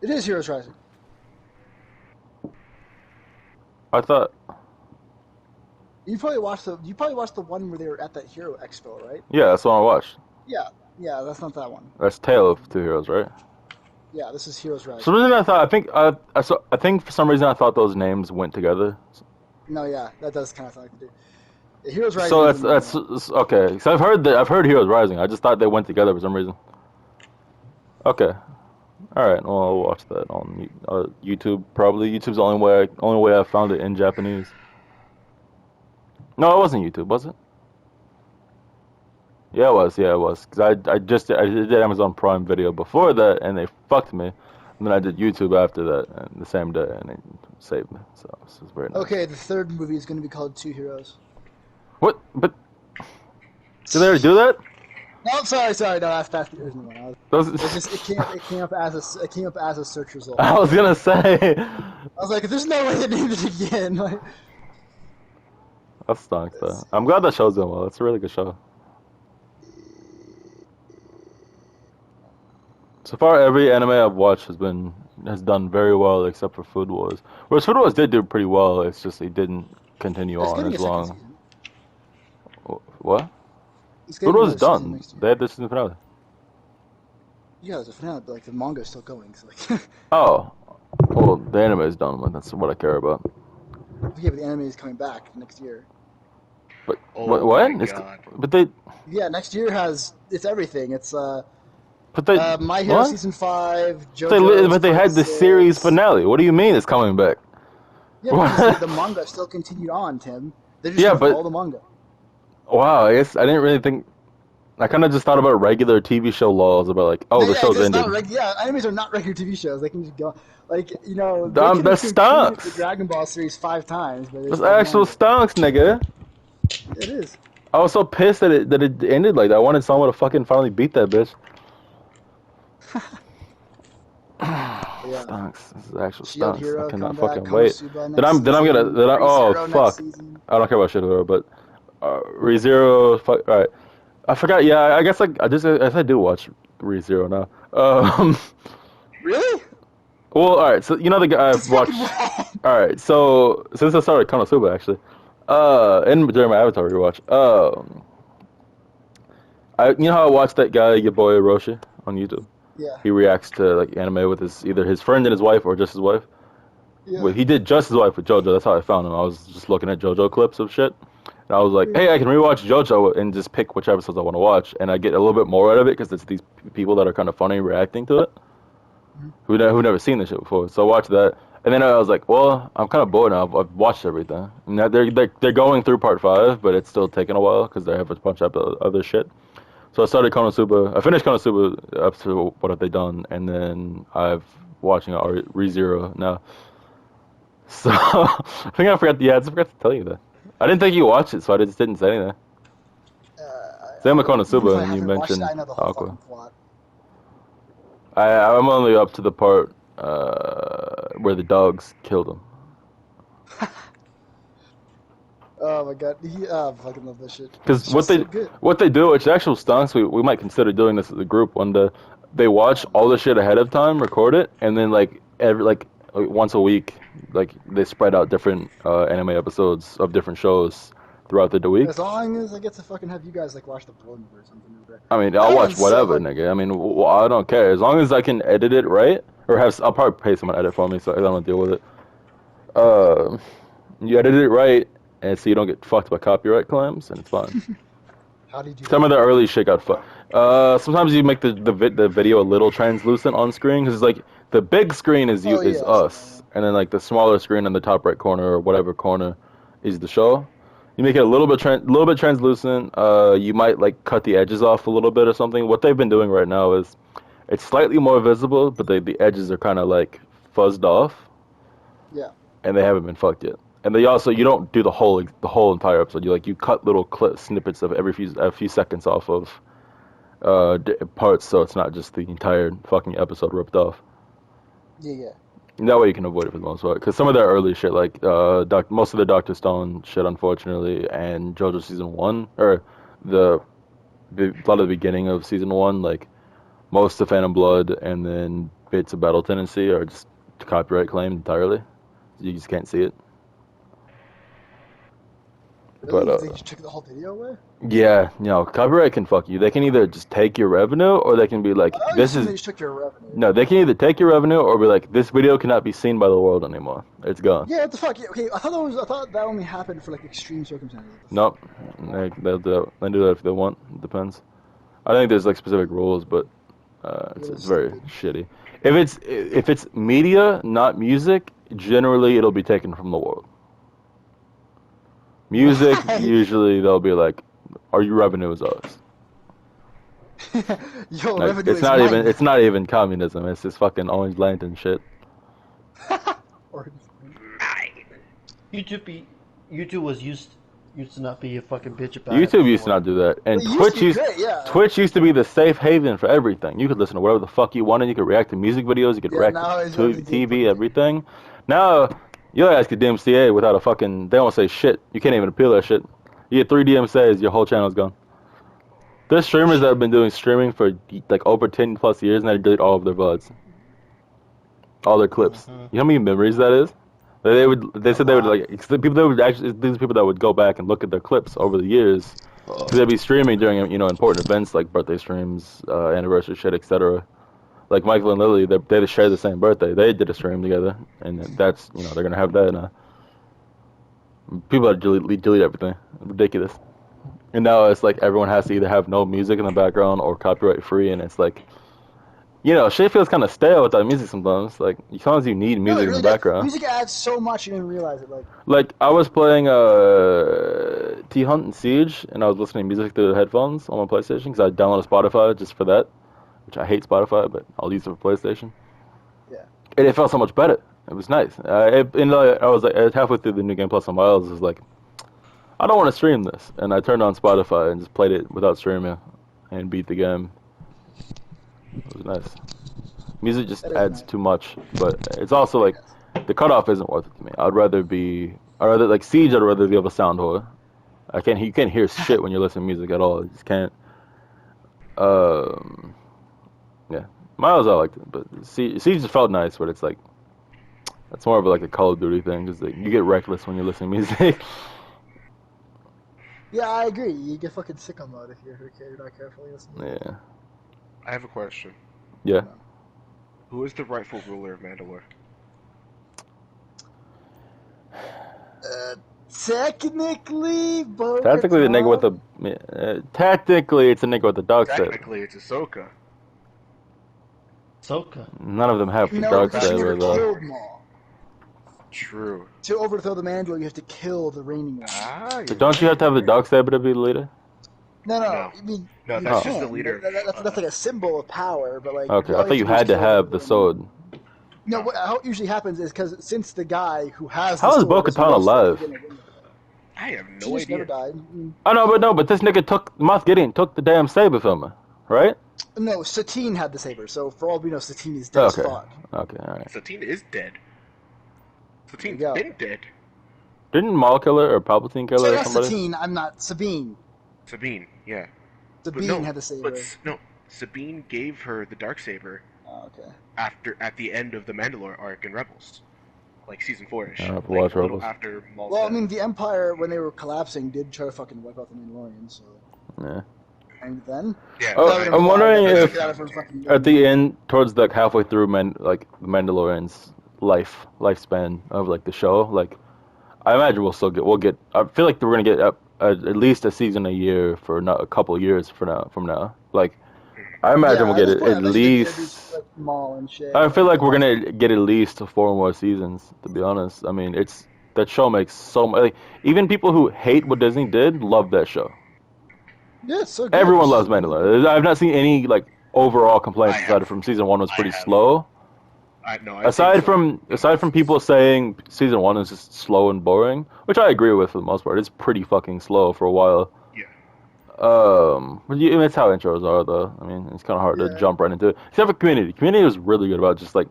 Speaker 3: It is Heroes Rising.
Speaker 1: I thought.
Speaker 3: You probably watched the one where they were at that Hero Expo, right?
Speaker 1: Yeah, that's the one I watched.
Speaker 3: Yeah, that's not that one.
Speaker 1: That's Tale of Two Heroes, right?
Speaker 3: Yeah, this is Heroes
Speaker 1: For
Speaker 3: Rising.
Speaker 1: some reason I think for some reason I thought those names went together.
Speaker 3: No, yeah, that does kind of sound like they do. Yeah, Heroes Rising.
Speaker 1: So
Speaker 3: is the
Speaker 1: that's okay. So I've heard Heroes Rising. I just thought they went together for some reason. Okay. All right. Well, I'll watch that on YouTube. Probably YouTube's the only way I found it in Japanese. No, it wasn't YouTube, was it? Yeah, it was. Yeah, it was. Because I did Amazon Prime Video before that, and they fucked me. And then I did YouTube after that, and the same day, and they saved me. So this is very nice.
Speaker 3: Okay, the third movie is going to be called Two Heroes.
Speaker 1: What? But did they already do that?
Speaker 3: No, sorry, no, that's the original one.
Speaker 1: Those.
Speaker 3: It came up as a search result.
Speaker 1: I was gonna say.
Speaker 3: I was like, there's no way they named it again. Like,
Speaker 1: That stunk, though. I'm glad that show's doing well. It's a really good show. So far, every anime I've watched has done very well, except for Food Wars. Whereas Food Wars did do pretty well. It's just it didn't continue
Speaker 3: it's
Speaker 1: on
Speaker 3: getting
Speaker 1: as
Speaker 3: a second
Speaker 1: long.
Speaker 3: season.
Speaker 1: What?
Speaker 3: It's getting
Speaker 1: Food Wars is
Speaker 3: another season
Speaker 1: done.
Speaker 3: next year.
Speaker 1: They had the season finale.
Speaker 3: Yeah, there's a finale, but like the manga's still going. So like,
Speaker 1: Oh, well, the anime is done. But that's what I care about.
Speaker 3: yeah, but the anime is coming back next year.
Speaker 1: But
Speaker 4: Oh
Speaker 1: what?
Speaker 4: my
Speaker 1: It's,
Speaker 4: God.
Speaker 1: but they.
Speaker 3: Yeah, next year it's everything. It's
Speaker 1: But they.
Speaker 3: My Hero
Speaker 1: what?
Speaker 3: season 5.
Speaker 1: But they had the
Speaker 3: Part
Speaker 1: series
Speaker 3: 6.
Speaker 1: finale. What do you mean it's coming back?
Speaker 3: Yeah, because the manga still continued on, Tim. They just
Speaker 1: Yeah,
Speaker 3: have
Speaker 1: but-
Speaker 3: all the manga.
Speaker 1: Wow, I guess I didn't really think. I kind of just thought about regular TV show laws about like, oh, the
Speaker 3: Yeah,
Speaker 1: show's
Speaker 3: it's
Speaker 1: ended.
Speaker 3: not animes are not regular TV shows. They can just go, like, they
Speaker 1: That
Speaker 3: can continue
Speaker 1: stunk.
Speaker 3: the Dragon Ball series 5 times. But
Speaker 1: It's actual stonks, nigga.
Speaker 3: It is.
Speaker 1: I was so pissed that it ended like that. I wanted someone to fucking finally beat that bitch.
Speaker 3: Yeah.
Speaker 1: Stonks. This is actual
Speaker 3: Shield
Speaker 1: stonks.
Speaker 3: Hero,
Speaker 1: I cannot
Speaker 3: come back,
Speaker 1: fucking wait.
Speaker 3: Konosuba next
Speaker 1: Then I'm gonna
Speaker 3: season,
Speaker 1: oh
Speaker 3: ReZero next
Speaker 1: fuck.
Speaker 3: season.
Speaker 1: I don't care about Shield Hero, but ReZero. Fuck. All right. I forgot. Yeah, I guess like I do watch ReZero now.
Speaker 3: Really?
Speaker 1: Well, all right. So you know the guy I've
Speaker 3: It's
Speaker 1: watched.
Speaker 3: fucking
Speaker 1: All right. So since I started Konosuba, actually, during my Avatar rewatch, you know how I watched that guy, your boy Roshi, on YouTube.
Speaker 3: Yeah.
Speaker 1: He reacts to like anime with either his friend and his wife or just his wife.
Speaker 3: Yeah.
Speaker 1: Well, he did just his wife with JoJo. That's how I found him. I was just looking at JoJo clips of shit, And I was like, hey, I can rewatch JoJo and just pick which episodes I want to watch, and I get a little bit more out of it because it's these people that are kind of funny reacting to it, who never seen this shit before. So I watched that, and then I was like, well, I'm kind of bored now. I've watched everything. And now they're going through part 5, but it's still taking a while because they have a bunch of other shit. So I started Konosuba. I finished Konosuba up to What Have They Done, and then I've watching ReZero now. So I think I forgot. Yeah, I just forgot to tell you that. I didn't think you watched it, so I just didn't say anything. Same with
Speaker 3: Even if
Speaker 1: Konosuba,
Speaker 3: I
Speaker 1: and you
Speaker 3: haven't watched it,
Speaker 1: mentioned
Speaker 3: I know the whole
Speaker 1: Aqua.
Speaker 3: fucking plot.
Speaker 1: I'm only up to the part where the dogs killed him.
Speaker 3: Oh my god, I fucking love this shit.
Speaker 1: Because
Speaker 3: It's just so good.
Speaker 1: what they do, which actual stunts, we might consider doing this as a group one day. They watch all the shit ahead of time, record it, and then like once a week, like they spread out different anime episodes of different shows throughout the week.
Speaker 3: As long as I get to fucking have you guys like watch the Pro movie or something.
Speaker 1: I mean, I'll
Speaker 3: That
Speaker 1: watch
Speaker 3: one's so
Speaker 1: whatever,
Speaker 3: hard.
Speaker 1: nigga. I mean, I don't care as long as I can edit it right, or I'll probably pay someone to edit for me, so I don't have to deal with it. You edit it right, and so you don't get fucked by copyright claims, and it's fine.
Speaker 3: How do you do
Speaker 1: Some
Speaker 3: that?
Speaker 1: of the early shit got fucked. Sometimes you make the video a little translucent on screen because it's like the big screen is
Speaker 3: Oh,
Speaker 1: is
Speaker 3: yeah,
Speaker 1: us, and then like the smaller screen in the top right corner or whatever corner is the show. You make it a little bit translucent. You might like cut the edges off a little bit or something. What they've been doing right now is it's slightly more visible, but the edges are kind of like fuzzed off,
Speaker 3: Yeah.
Speaker 1: and they haven't been fucked yet. And they also you don't do the whole entire episode. You cut little snippets of a few seconds off of parts, so it's not just the entire fucking episode ripped off.
Speaker 3: Yeah, yeah.
Speaker 1: And that way you can avoid it for the most part. Because some of their early shit, like most of the Doctor Stone shit, unfortunately, and JoJo season 1, or a lot of the beginning of season 1, like most of Phantom Blood and then bits of Battle Tendency are just copyright claimed entirely. You just can't see it.
Speaker 3: Really?
Speaker 1: But
Speaker 3: You think you took the whole video away?
Speaker 1: yeah, copyright can fuck you. They can either just take your revenue, or they can be like,
Speaker 3: I
Speaker 1: this
Speaker 3: assume they
Speaker 1: is
Speaker 3: just took your revenue.
Speaker 1: no. They can either take your revenue, or be like, this video cannot be seen by the world anymore. It's gone.
Speaker 3: Yeah, what the fuck? Yeah, okay, I thought that only happened for like extreme circumstances.
Speaker 1: Nope. They'll do that. They do that if they want. It depends. I think there's like specific rules, but it's very shitty. If it's media, not music, generally it'll be taken from the world. Music,
Speaker 3: Right.
Speaker 1: usually they'll be like, "Are your revenue is ours."
Speaker 3: Yo,
Speaker 1: Like,
Speaker 3: revenue
Speaker 1: it's
Speaker 3: is
Speaker 1: not
Speaker 3: mine.
Speaker 1: even it's not even communism. It's just fucking Orange Lantern shit.
Speaker 3: Or-
Speaker 2: YouTube was used to not be a fucking bitch about
Speaker 1: YouTube
Speaker 2: it
Speaker 1: used to
Speaker 2: before.
Speaker 1: not do that, and
Speaker 3: Well, it
Speaker 1: Twitch
Speaker 3: used to be great, yeah.
Speaker 1: Twitch used to be the safe haven for everything. You could listen to whatever the fuck you wanted. You could react to music videos. You could
Speaker 3: Yeah,
Speaker 1: react
Speaker 3: now it's
Speaker 1: to
Speaker 3: really
Speaker 1: TV,
Speaker 3: fucking-
Speaker 1: everything. Now you'll ask a DMCA without a fucking. They don't say shit. You can't even appeal that shit. You get 3 DMCAs, your whole channel's gone. There's streamers that have been doing streaming for like over 10 plus years, and they delete all of their VODs, all their clips. You know how many memories that is? They said they would like it's the people that would actually these people that would go back and look at their clips over the years because they'd be streaming during important events like birthday streams, anniversary shit, etc. Like Michael and Lily, they share the same birthday. They did a stream together, and that's they're gonna have that. People that delete everything, ridiculous. And now it's like everyone has to either have no music in the background or copyright free, and it's like, shit feels kind of stale without music sometimes. Like sometimes you need
Speaker 3: No,
Speaker 1: music
Speaker 3: it
Speaker 1: in
Speaker 3: really
Speaker 1: the
Speaker 3: does.
Speaker 1: background.
Speaker 3: Music adds so much you didn't realize it.
Speaker 1: Like I was playing T Hunt and Siege, and I was listening to music through the headphones on my PlayStation because I downloaded Spotify just for that, which I hate Spotify, but I'll use it for PlayStation.
Speaker 3: Yeah.
Speaker 1: And it felt so much better. It was nice. I was like halfway through the New Game Plus on Miles. I was like, I don't want to stream this, and I turned on Spotify and just played it without streaming, and beat the game. It was nice. Music just
Speaker 3: That is
Speaker 1: adds
Speaker 3: nice.
Speaker 1: too much, but it's also like the cutoff isn't worth it to me. I'd rather like Siege. I'd rather be able to sound whore. You can't hear shit when you're listening to music at all. You just can't. Yeah, Miles I liked it, but Siege just felt nice. But it's like it's more of like a Call of Duty thing because like, you get reckless when you're listening to music.
Speaker 3: Yeah, I agree. You get fucking sicko mode if you're not carefully listening.
Speaker 1: Yeah.
Speaker 4: I have a question.
Speaker 1: Yeah.
Speaker 4: Who is the rightful ruler of Mandalore?
Speaker 3: Technically,
Speaker 1: Technically, the nigga with the technically it's a nigga with the dark saber.
Speaker 4: Technically, it's Ahsoka.
Speaker 2: Ahsoka.
Speaker 1: None of them have the
Speaker 3: No,
Speaker 1: dark
Speaker 3: because she never
Speaker 1: saber though.
Speaker 3: killed Maul.
Speaker 4: True.
Speaker 3: To overthrow the Mandalore, you have to kill the reigning one.
Speaker 4: Ah,
Speaker 1: But don't you have to have the dark saber to be the leader?
Speaker 3: No.
Speaker 4: No.
Speaker 3: I mean,
Speaker 4: No,
Speaker 3: you
Speaker 4: that's
Speaker 3: can.
Speaker 4: just the leader.
Speaker 3: That's like a symbol of power, but like.
Speaker 1: Okay,
Speaker 3: all
Speaker 1: I thought you
Speaker 3: do is
Speaker 1: had to
Speaker 3: kill
Speaker 1: have the
Speaker 3: one.
Speaker 1: sword.
Speaker 3: No, how it usually happens is because since the guy who has
Speaker 1: How
Speaker 3: the
Speaker 1: is
Speaker 3: sword
Speaker 1: Bo-Katan
Speaker 3: most
Speaker 1: alive?
Speaker 3: likely gonna win,
Speaker 4: I have
Speaker 3: she
Speaker 4: no
Speaker 3: just never
Speaker 4: idea.
Speaker 3: died.
Speaker 1: Oh no, but this nigga Moff Gideon took the damn saber from her, right?
Speaker 3: No, Satine had the saber, so for all we know, Satine is dead as
Speaker 1: Okay.
Speaker 3: fuck.
Speaker 1: Okay, alright.
Speaker 4: Satine is dead. Satine's
Speaker 3: There you go.
Speaker 4: been dead.
Speaker 1: Didn't Maul kill her or Palpatine kill her
Speaker 3: Sorry,
Speaker 1: or
Speaker 3: not
Speaker 1: somebody?
Speaker 3: Satine. I'm not Sabine.
Speaker 4: Sabine, yeah.
Speaker 3: Sabine
Speaker 4: no,
Speaker 3: had the saber.
Speaker 4: But no, Sabine gave her the Darksaber
Speaker 3: Oh, okay.
Speaker 4: at the end of the Mandalore arc in Rebels, like season 4ish.
Speaker 1: I don't have to
Speaker 4: like,
Speaker 1: watch
Speaker 4: a little
Speaker 1: Rebels.
Speaker 4: after Maul's
Speaker 3: Well, I
Speaker 4: death.
Speaker 3: mean, the Empire, when they were collapsing, did try to fucking wipe out the Mandalorians, so.
Speaker 1: Yeah.
Speaker 3: And then?
Speaker 4: Yeah,
Speaker 1: Oh,
Speaker 3: That would've
Speaker 1: I'm
Speaker 3: been
Speaker 1: wondering
Speaker 3: fine.
Speaker 1: if
Speaker 3: Get out of her fucking
Speaker 1: at the end, towards like halfway through, the Mandalorian's lifespan of like the show, like I imagine we'll get. I feel like we're gonna get at least a season a year for a couple years from now. Like I imagine we'll get
Speaker 3: this
Speaker 1: it
Speaker 3: point, I
Speaker 1: at
Speaker 3: bet you they'd
Speaker 1: least.
Speaker 3: do, like, Maul and shit.
Speaker 1: I feel like we're gonna get at least 4 more seasons. To be honest, I mean that show makes so much. Like, even people who hate what Disney did love that show.
Speaker 3: Yeah, it's so good.
Speaker 1: Everyone loves Mandalorian. I've not seen any like overall complaints
Speaker 4: I
Speaker 1: aside
Speaker 4: have.
Speaker 1: from season 1 was
Speaker 4: I
Speaker 1: pretty
Speaker 4: have.
Speaker 1: slow.
Speaker 4: I've seen
Speaker 1: Aside from people saying season 1 is just slow and boring, which I agree with for the most part. It's pretty fucking slow for a while.
Speaker 4: Yeah.
Speaker 1: But it's how intros are though. I mean, it's kind of hard to
Speaker 3: Yeah.
Speaker 1: jump right into it. Except for Community. Community was really good about just like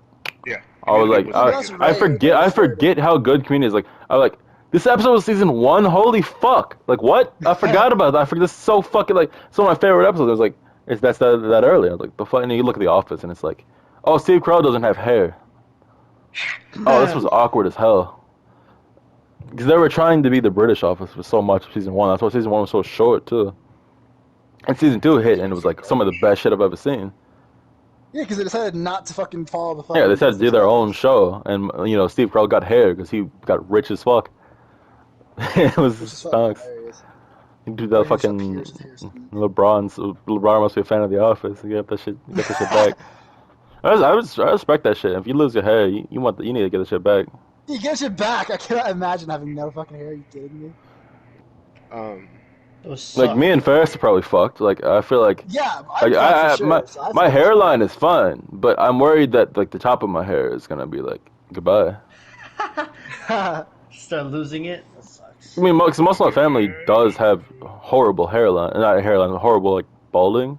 Speaker 4: Yeah.
Speaker 1: I was like
Speaker 4: Community was really good.
Speaker 1: I forget how good Community is. Like I was like this episode was season 1. Holy fuck! Like what? I forgot about that. I forget this is so fucking like some of my favorite episodes. It was like that's that early. I was like the fuck. And you look at The Office and it's like, oh, Steve Carell doesn't have hair. Oh, this was awkward as hell. Because they were trying to be the British Office for so much of season 1. That's why season 1 was so short too. And season 2 hit and it was like some of the best shit I've ever seen.
Speaker 3: Yeah, because they decided not to fucking follow the fucking...
Speaker 1: Yeah, they decided to do their own show, and Steve Carell got hair because he got rich as fuck. It was stonks. You do that fucking LeBron must be a fan of The Office. You get that shit back. I respect that shit. If you lose your hair, you need to get the shit back.
Speaker 3: You get your back. I cannot imagine having no fucking hair. Are you kidding me?
Speaker 1: Like me and Ferris are probably fucked. Like I feel like
Speaker 3: yeah,
Speaker 1: like, my hairline is fine, but I'm worried that like the top of my hair is gonna be like goodbye.
Speaker 2: Start losing it. That sucks.
Speaker 1: I mean, because most of my family does have horrible horrible like balding.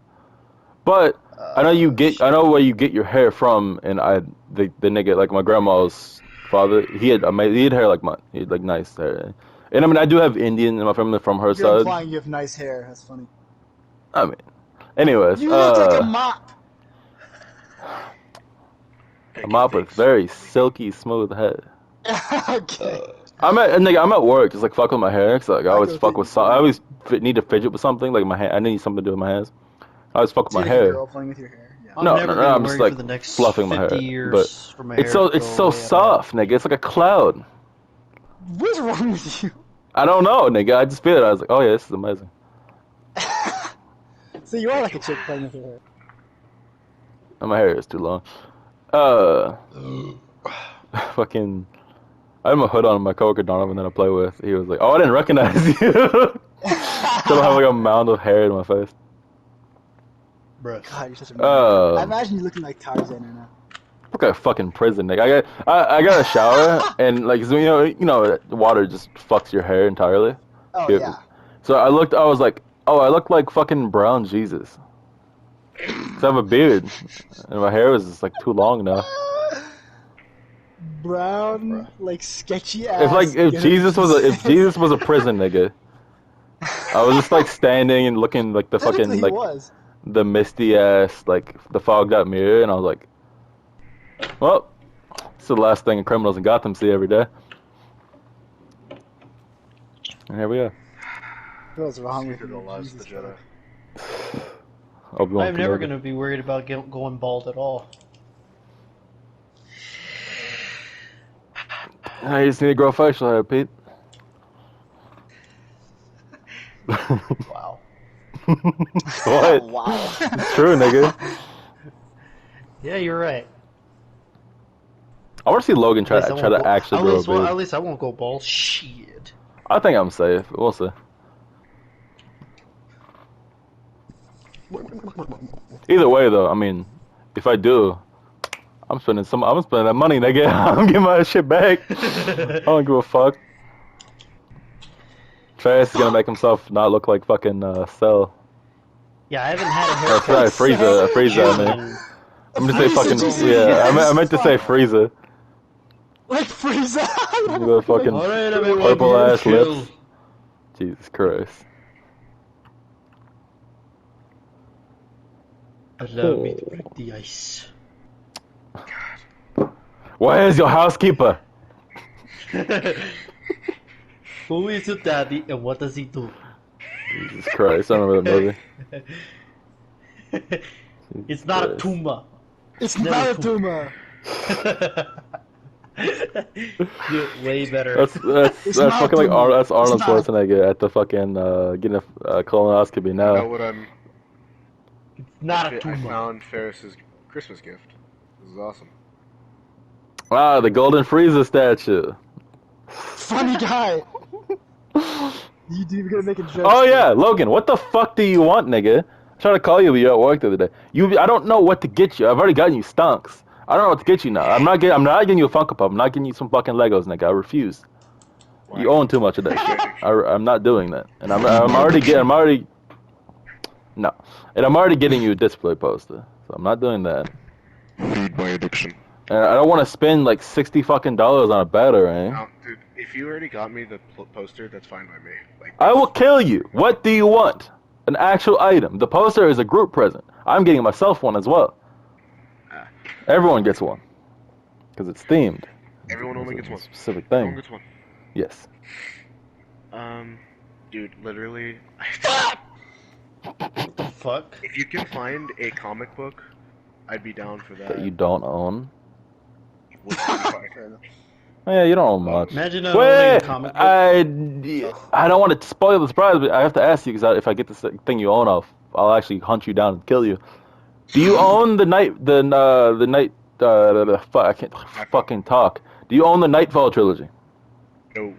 Speaker 1: But I know where you get your hair from, and the nigga like my grandma's father, he had hair like mine. He had like nice hair. And I mean, I do have Indian in my family from her
Speaker 3: You're
Speaker 1: side.
Speaker 3: implying you have nice hair. That's funny.
Speaker 1: I mean, anyways.
Speaker 3: You look like a mop.
Speaker 1: A mop with very silky, smooth head.
Speaker 3: Okay.
Speaker 1: I'm at work, just like fuck with my hair. Cause like I always fuck with I always need to fidget with something. Like my hand, I need something to do with my hands. I always fuck with my hair.
Speaker 3: Girl playing with your hair. Yeah.
Speaker 1: No,
Speaker 2: never
Speaker 1: no,
Speaker 2: gonna
Speaker 1: I'm just
Speaker 2: worry
Speaker 1: like
Speaker 2: for the next
Speaker 1: fluffing my hair.
Speaker 2: 50 years
Speaker 1: But
Speaker 2: for my
Speaker 1: it's
Speaker 2: hair to
Speaker 1: it's
Speaker 2: go
Speaker 1: so
Speaker 2: away at
Speaker 1: soft, nigga. It's like a cloud.
Speaker 3: What's wrong with you?
Speaker 1: I don't know, nigga. I just feel it. I was like, oh yeah, this is amazing.
Speaker 3: So you are like a chick playing with your hair.
Speaker 1: And my hair is too long. Fucking. I had my hood on my coworker Donovan that I play with. He was like, "Oh, I didn't recognize you." So I have like a mound of hair in my face.
Speaker 2: Bruh.
Speaker 3: God, you're such a man. I imagine you looking like Tarzan right now.
Speaker 1: Look at fucking prison, nigga. I got a shower and like the water just fucks your hair entirely.
Speaker 3: Oh yeah.
Speaker 1: So I was like, oh, I look like fucking brown Jesus. 'Cause I have a beard and my hair was just like too long now.
Speaker 3: Brown, like sketchy ass.
Speaker 1: If Jesus was a prison nigga, I was just like standing and looking like the fucking like the misty ass like the fogged out mirror, and I was like, well, it's the last thing criminals in Gotham see every day. And here we are.
Speaker 3: What's wrong with
Speaker 4: the
Speaker 3: you?
Speaker 4: Last of the Jedi.
Speaker 2: I'm never gonna be worried about going bald at all.
Speaker 1: I just need to grow facial hair, Pete.
Speaker 2: Wow.
Speaker 1: What?
Speaker 3: Wow.
Speaker 1: It's true, nigga.
Speaker 2: Yeah, you're right.
Speaker 1: I want to see Logan try
Speaker 2: At least I
Speaker 1: try
Speaker 2: won't
Speaker 1: to
Speaker 2: go.
Speaker 1: actually grow a beard.
Speaker 2: At least I won't go bald. Shit.
Speaker 1: I think I'm safe. We'll see. Either way, though, I mean, if I do, I'm spending that money, nigga. I'm getting my shit back. I don't give a fuck. Travis is gonna make himself not look like fucking Cell.
Speaker 2: Yeah, I haven't had a
Speaker 1: Or
Speaker 2: haircut.
Speaker 1: sorry, Frieza. I mean, I'm gonna say fucking yeah. I meant to say Frieza.
Speaker 3: Like Frieza.
Speaker 1: The fucking
Speaker 2: Alright, everyone,
Speaker 1: purple ass
Speaker 2: chill.
Speaker 1: lips. Jesus Christ.
Speaker 2: Allow me to break the ice.
Speaker 1: Where is your housekeeper?
Speaker 2: Who is your daddy and what does he do?
Speaker 1: Jesus Christ, I remember that movie.
Speaker 2: It's not a
Speaker 1: Christ.
Speaker 2: tumor.
Speaker 3: It's
Speaker 2: Never
Speaker 3: not a
Speaker 2: tumor. You're way better.
Speaker 1: That's
Speaker 3: It's
Speaker 1: that's
Speaker 3: not
Speaker 1: fucking like
Speaker 3: Doom.
Speaker 1: That's Arnold
Speaker 3: It's not.
Speaker 1: Schwarzenegger at the fucking getting a colonoscopy
Speaker 4: You know
Speaker 1: now.
Speaker 4: what I'm?
Speaker 2: It's not a
Speaker 4: I
Speaker 2: tumor.
Speaker 4: found Ferris's Christmas gift. This is awesome.
Speaker 1: Ah, the golden Frieza statue.
Speaker 3: Funny guy. You're gonna make a joke.
Speaker 1: Oh yeah, Logan, what the fuck do you want, nigga? I tried to call you, but you were at work the other day. I don't know what to get you. I've already gotten you stunks. I don't know what to get you now. I'm not getting you a Funko Pop. I'm not getting you some fucking Legos, nigga. I refuse.
Speaker 4: Why?
Speaker 1: You own too much of that shit. I'm not doing that. And I'm already getting you a display poster. So I'm not doing that.
Speaker 4: Feed my addiction.
Speaker 1: And I don't want to spend like $60 fucking on a batarang.
Speaker 4: No, dude, if you already got me the poster, that's fine by me. Like,
Speaker 1: I will kill you. What do you want? An actual item. The poster is a group present. I'm getting myself one as well. Everyone gets one. Because it's themed.
Speaker 4: everyone only
Speaker 1: It's
Speaker 4: gets
Speaker 1: a
Speaker 4: one.
Speaker 1: specific
Speaker 4: Everyone
Speaker 1: thing.
Speaker 4: gets one.
Speaker 1: Yes.
Speaker 4: Dude, literally,
Speaker 2: What the fuck?
Speaker 4: if you can find a comic book, I'd be down for that.
Speaker 1: That you don't own.
Speaker 4: Would be fine.
Speaker 3: Fair enough.
Speaker 1: Oh, yeah, you don't own much.
Speaker 2: Imagine owning a
Speaker 1: Wait,
Speaker 2: comic book.
Speaker 1: I don't want to spoil the surprise, but I have to ask you because if I get this thing you own, I'll actually hunt you down and kill you. Do you own the fuck, I can't fucking talk. Do you own the Nightfall trilogy?
Speaker 4: No.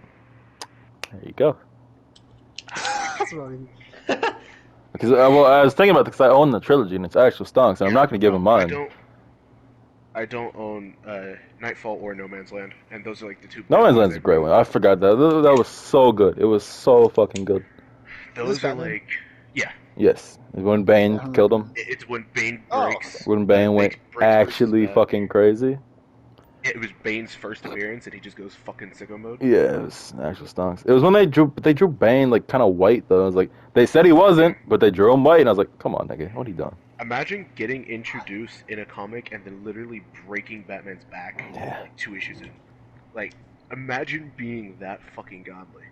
Speaker 1: There you go.
Speaker 3: That's what I mean.
Speaker 1: Because I was thinking about this because I own the trilogy and it's actual stonks, and I'm not gonna give him mine.
Speaker 4: I don't own Nightfall or No Man's Land, and those are like the two.
Speaker 1: No Man's Land's a great one. I forgot that. That was so good. It was so fucking good.
Speaker 4: Those are
Speaker 3: Batman?
Speaker 4: like, yeah.
Speaker 1: Yes. When Bane killed him.
Speaker 4: It's when Bane
Speaker 3: Oh.
Speaker 4: breaks.
Speaker 1: When Bane went
Speaker 4: breaks
Speaker 1: actually
Speaker 4: versus,
Speaker 1: fucking crazy.
Speaker 4: It was Bane's first appearance, and he just goes fucking sicko mode.
Speaker 1: Yeah, it was actual stonks. It was when they drew Bane like kind of white though. It was like they said he wasn't, but they drew him white, and I was like, come on, nigga, what are you doing?
Speaker 4: Imagine getting introduced in a comic and then literally breaking Batman's back
Speaker 1: Yeah.
Speaker 4: like 2 issues in. Like, imagine being that fucking godly.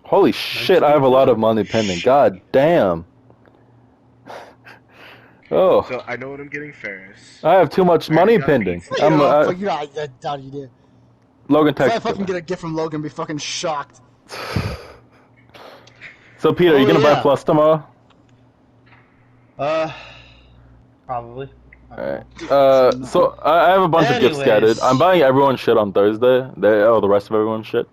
Speaker 1: Holy shit, I have a lot of money pending. God damn. Oh,
Speaker 4: So I know what I'm getting, Ferris.
Speaker 1: I have too much money
Speaker 4: gotta
Speaker 1: pending.
Speaker 4: be-
Speaker 3: You know,
Speaker 1: I-
Speaker 3: fuck you, I doubt you did.
Speaker 1: Logan
Speaker 3: If I
Speaker 1: text.
Speaker 3: fucking get a gift from Logan, be fucking shocked.
Speaker 1: So Peter, are you
Speaker 2: Oh,
Speaker 1: gonna buy
Speaker 2: yeah.
Speaker 1: Plus tomorrow?
Speaker 2: Probably.
Speaker 1: Alright. So I have a bunch of gifts
Speaker 2: Anyways.
Speaker 1: scattered. I'm buying everyone's shit on Thursday. The rest of everyone's shit.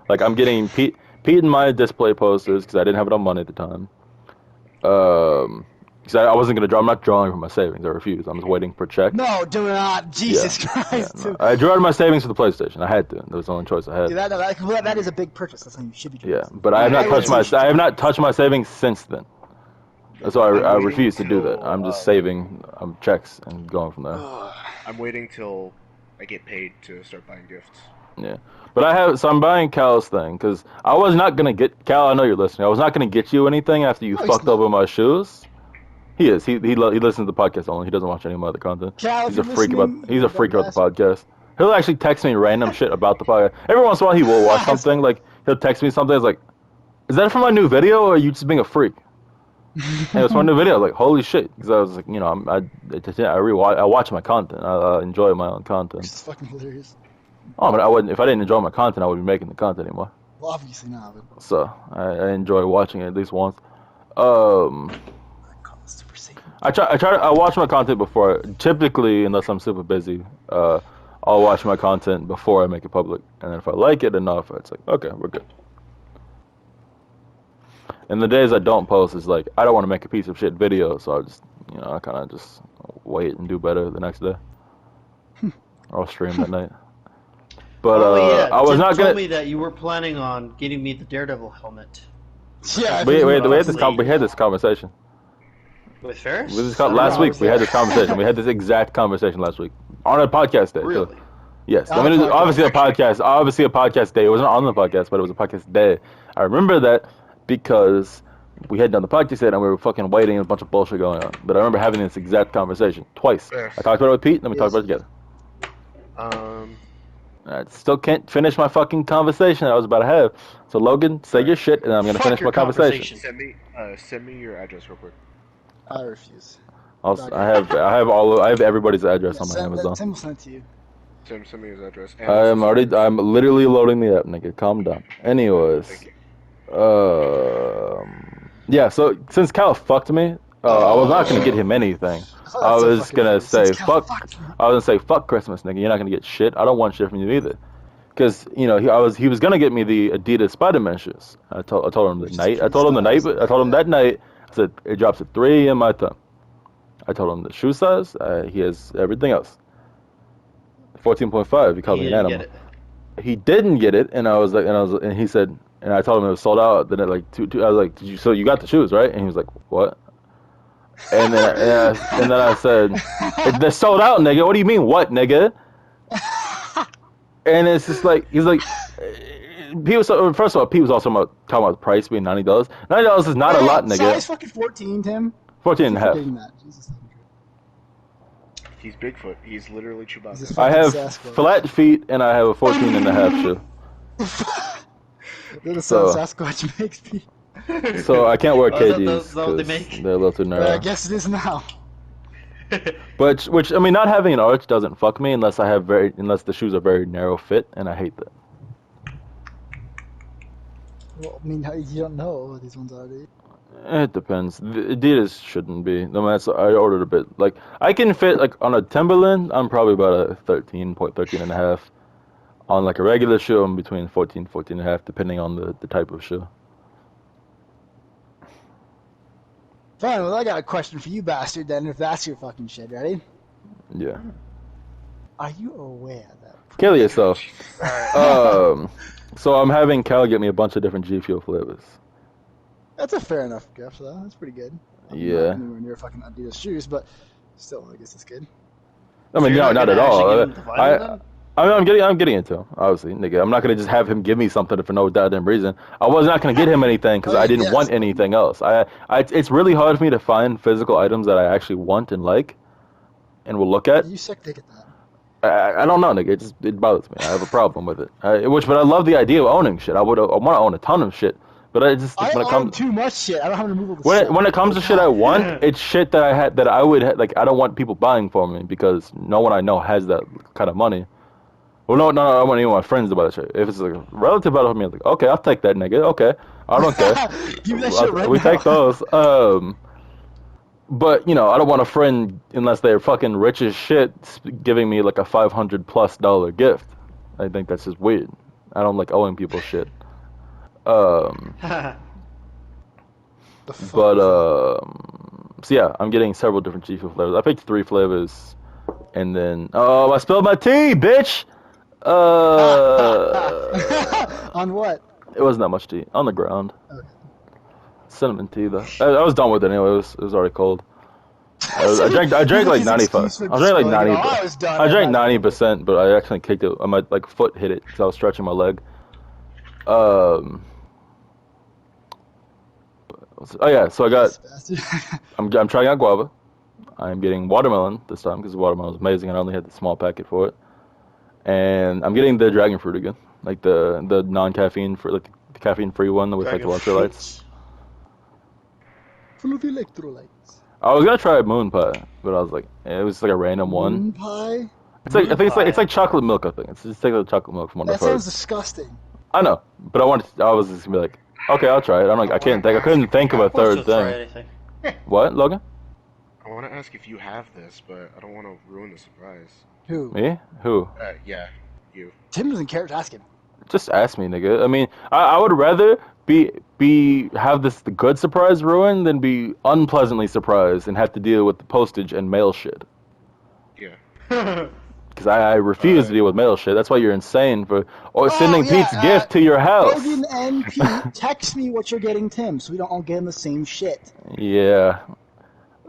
Speaker 1: Like I'm getting Pete and my display posters because I didn't have enough money at the time. Because I wasn't gonna draw. I'm not drawing from my savings. I refuse. I'm just waiting for a check.
Speaker 3: No, do not. Jesus Christ.
Speaker 1: No.
Speaker 3: Dude.
Speaker 1: I drew out of my savings for the PlayStation. I had to. That was the only choice I had.
Speaker 3: Dude, that is a big purchase. That's something you should be doing.
Speaker 1: Yeah, but I have not touched my savings since then. That's why I
Speaker 4: I'm
Speaker 1: refuse to do
Speaker 4: waiting
Speaker 1: that. I'm just saving checks and going from there.
Speaker 4: I'm waiting till I get paid to start buying gifts.
Speaker 1: Yeah, but I'm buying Cal's thing because I was not gonna get Cal. I know you're listening. I was not gonna get you anything after you
Speaker 3: No, he's
Speaker 1: fucked
Speaker 3: not.
Speaker 1: over my shoes. He is. He listens to the podcast only. He doesn't watch any of my other content.
Speaker 3: Cal,
Speaker 1: He's
Speaker 3: if
Speaker 1: a
Speaker 3: you're
Speaker 1: freak about.
Speaker 3: listening,
Speaker 1: He's a freak about the
Speaker 3: dumbass.
Speaker 1: podcast. He'll actually text me random shit about the podcast. Every once in a while, he will watch something. Like he'll text me something. It's like, is that from my new video or are you just being a freak? And it's my new video. I was like, holy shit! Because I was like, you know, I watch my content. I enjoy my own content.
Speaker 3: It's fucking hilarious.
Speaker 1: Oh, but I wouldn't. If I didn't enjoy my content, I wouldn't be making the content anymore.
Speaker 3: Well, obviously not, but
Speaker 1: So I enjoy watching it at least once.
Speaker 3: Super Saiyan.
Speaker 1: I watch my content before. Typically, unless I'm super busy, I'll watch my content before I make it public. And then if I like it enough, it's like, okay, we're good. And the days I don't post is like, I don't want to make a piece of shit video, so I just, I kind of just wait and do better the next day. Or I'll stream that night. But
Speaker 2: yeah,
Speaker 1: I was
Speaker 2: Tim
Speaker 1: not
Speaker 2: told
Speaker 1: gonna.
Speaker 2: me that you were planning on getting me the Daredevil helmet.
Speaker 3: Yeah,
Speaker 1: We had
Speaker 2: Honestly.
Speaker 1: this conversation.
Speaker 2: With Ferris?
Speaker 1: Last week. We had this conversation. We had this exact conversation last week on a podcast day.
Speaker 2: Really?
Speaker 1: Too. Yes.
Speaker 3: On
Speaker 1: I mean,
Speaker 3: a podcast.
Speaker 1: Obviously a podcast day. It wasn't on the podcast, but it was a podcast day. I remember that because we had done the podcast day and we were fucking waiting and a bunch of bullshit going on. But I remember having this exact conversation twice.
Speaker 4: Yes.
Speaker 1: I talked about it with Pete, and then we talked about it together. I still can't finish my fucking conversation I was about to have. So Logan, say your shit, and I'm gonna
Speaker 2: Fuck
Speaker 1: finish
Speaker 2: your
Speaker 1: my conversation.
Speaker 4: Send me your address real quick.
Speaker 3: I refuse.
Speaker 1: I have everybody's address on my Amazon.
Speaker 3: Tim will send it to you.
Speaker 4: Tim, send me his address.
Speaker 1: I'm literally loading the app, nigga. Calm down. Anyways,
Speaker 4: Thank you.
Speaker 1: yeah. So since Cal fucked me, I was not gonna get him anything. I was gonna say fuck. I was gonna say fuck Christmas, nigga. You're not gonna get shit. I don't want shit from you either. Because he was gonna get me the Adidas Spider-Man shoes. I told him the night. I told him that night. I said it drops at 3 a.m. my time. I told him the shoe size. He has everything else. 14.5. He called me an animal. He didn't get it, and he said, and I told him it was sold out. Then at like two, I was like, so you got the shoes, right? And he was like, what? And then I said, they're sold out, nigga. What do you mean, what, nigga? And it's just like, he's like, first of all, Pete was also talking about the price being $90. $90 is not a lot, nigga.
Speaker 3: Size fucking 14, Tim.
Speaker 1: 14 and a half.
Speaker 3: Jesus.
Speaker 4: He's Bigfoot. He's literally Chewbacca.
Speaker 1: I have
Speaker 3: Sasquatch.
Speaker 1: flat feet, and I have a 14 and a half shoe.
Speaker 3: They're the
Speaker 1: So-
Speaker 3: sound Sasquatch makes me.
Speaker 1: So I can't wear
Speaker 2: Oh, is that
Speaker 1: KDs
Speaker 2: what they
Speaker 1: because
Speaker 2: make?
Speaker 1: they're a little too
Speaker 3: I
Speaker 1: narrow.
Speaker 3: guess it is now.
Speaker 1: But which I mean, not having an arch doesn't fuck me unless the shoes are very narrow fit, and I hate that.
Speaker 3: Well, I mean, you don't know what these ones are, do you?
Speaker 1: It depends. The Adidas shouldn't be. No, I ordered a bit. Like I can fit like on a Timberland. I'm probably about a 13 and a half. On like a regular shoe, I'm between 14 and a half, depending on the type of shoe.
Speaker 3: Fine, well, I got a question for you, bastard, then, if that's your fucking shit. Ready?
Speaker 1: Yeah.
Speaker 3: Are you aware that...
Speaker 1: Kill yourself. So I'm having Cal get me a bunch of different G Fuel flavors.
Speaker 3: That's a fair enough gift, though. That's pretty good.
Speaker 1: Yeah.
Speaker 3: Not anywhere near fucking Adidas shoes, but still, I guess it's good.
Speaker 1: I mean,
Speaker 2: So you're
Speaker 1: no, not at
Speaker 2: gonna
Speaker 1: all.
Speaker 2: actually give him the vinyl then?
Speaker 1: I'm getting into him, obviously, nigga. I'm not gonna just have him give me something for no goddamn reason. I was not gonna get him anything because I didn't
Speaker 3: Yes.
Speaker 1: want anything else. It's really hard for me to find physical items that I actually want and like, and will look at.
Speaker 3: You suck dick at that.
Speaker 1: I don't know, nigga. It bothers me. I have a problem with it. But I love the idea of owning shit. I want to own a ton of shit, but
Speaker 3: I
Speaker 1: when it
Speaker 3: own
Speaker 1: comes
Speaker 3: too much shit. I don't have removable
Speaker 1: when it comes to shit I want, it's shit that I would like. I don't want people buying for me because no one I know has that kind of money. Well, no, I want any of my friends to buy that shit. If it's like a relative buy it for me, I'm like, okay, I'll take that, nigga. Okay, I don't care.
Speaker 3: Give me that shit right
Speaker 1: We
Speaker 3: now.
Speaker 1: take those. But I don't want a friend unless they're fucking rich as shit giving me like a $500+ gift. I think that's just weird. I don't like owing people shit.
Speaker 3: The fuck
Speaker 1: But
Speaker 3: is
Speaker 1: so yeah, I'm getting several different G Fuel flavors. I picked 3 flavors, and then I spilled my tea, bitch.
Speaker 3: that? On what?
Speaker 1: It wasn't that much tea on the ground.
Speaker 3: Okay.
Speaker 1: Cinnamon tea though. I was done with it anyway. It was already cold. I drank like 95. I drank like 90.
Speaker 3: I was done.
Speaker 1: I drank 90%, but I actually kicked it. My like foot hit it because I was stretching my leg. Oh yeah, so I got. I'm trying out guava. I'm getting watermelon this time because watermelon is amazing, and I only had the small packet for it. And I'm getting the dragon fruit again, like the non-caffeine for like the caffeine-free one with like electrolytes.
Speaker 3: Full of electrolytes.
Speaker 1: I was gonna try moon pie, but I was like, it was like a random one.
Speaker 3: Moon pie?
Speaker 1: It's like I think it's like chocolate milk. I think it's just like the chocolate milk from one
Speaker 3: That
Speaker 1: of the
Speaker 3: sounds disgusting.
Speaker 1: I know, but I was just gonna be like, okay, I'll try it. I'm like, I couldn't think of a
Speaker 2: Of course
Speaker 1: third
Speaker 2: you'll try
Speaker 1: thing.
Speaker 2: anything.
Speaker 1: What, Logan?
Speaker 4: I want to ask if you have this, but I don't want to ruin the surprise.
Speaker 3: Who?
Speaker 1: Me? Who?
Speaker 4: Yeah, you.
Speaker 3: Tim doesn't care. Ask him.
Speaker 1: Just ask me, nigga. I mean, I would rather have the good surprise ruined than be unpleasantly surprised and have to deal with the postage and mail shit.
Speaker 4: Yeah.
Speaker 1: Because I refuse to deal with mail shit. That's why you're insane for sending
Speaker 3: yeah,
Speaker 1: Pete's gift to your house.
Speaker 3: Logan and Pete, text me what you're getting Tim, so we don't all get him the same shit.
Speaker 1: Yeah.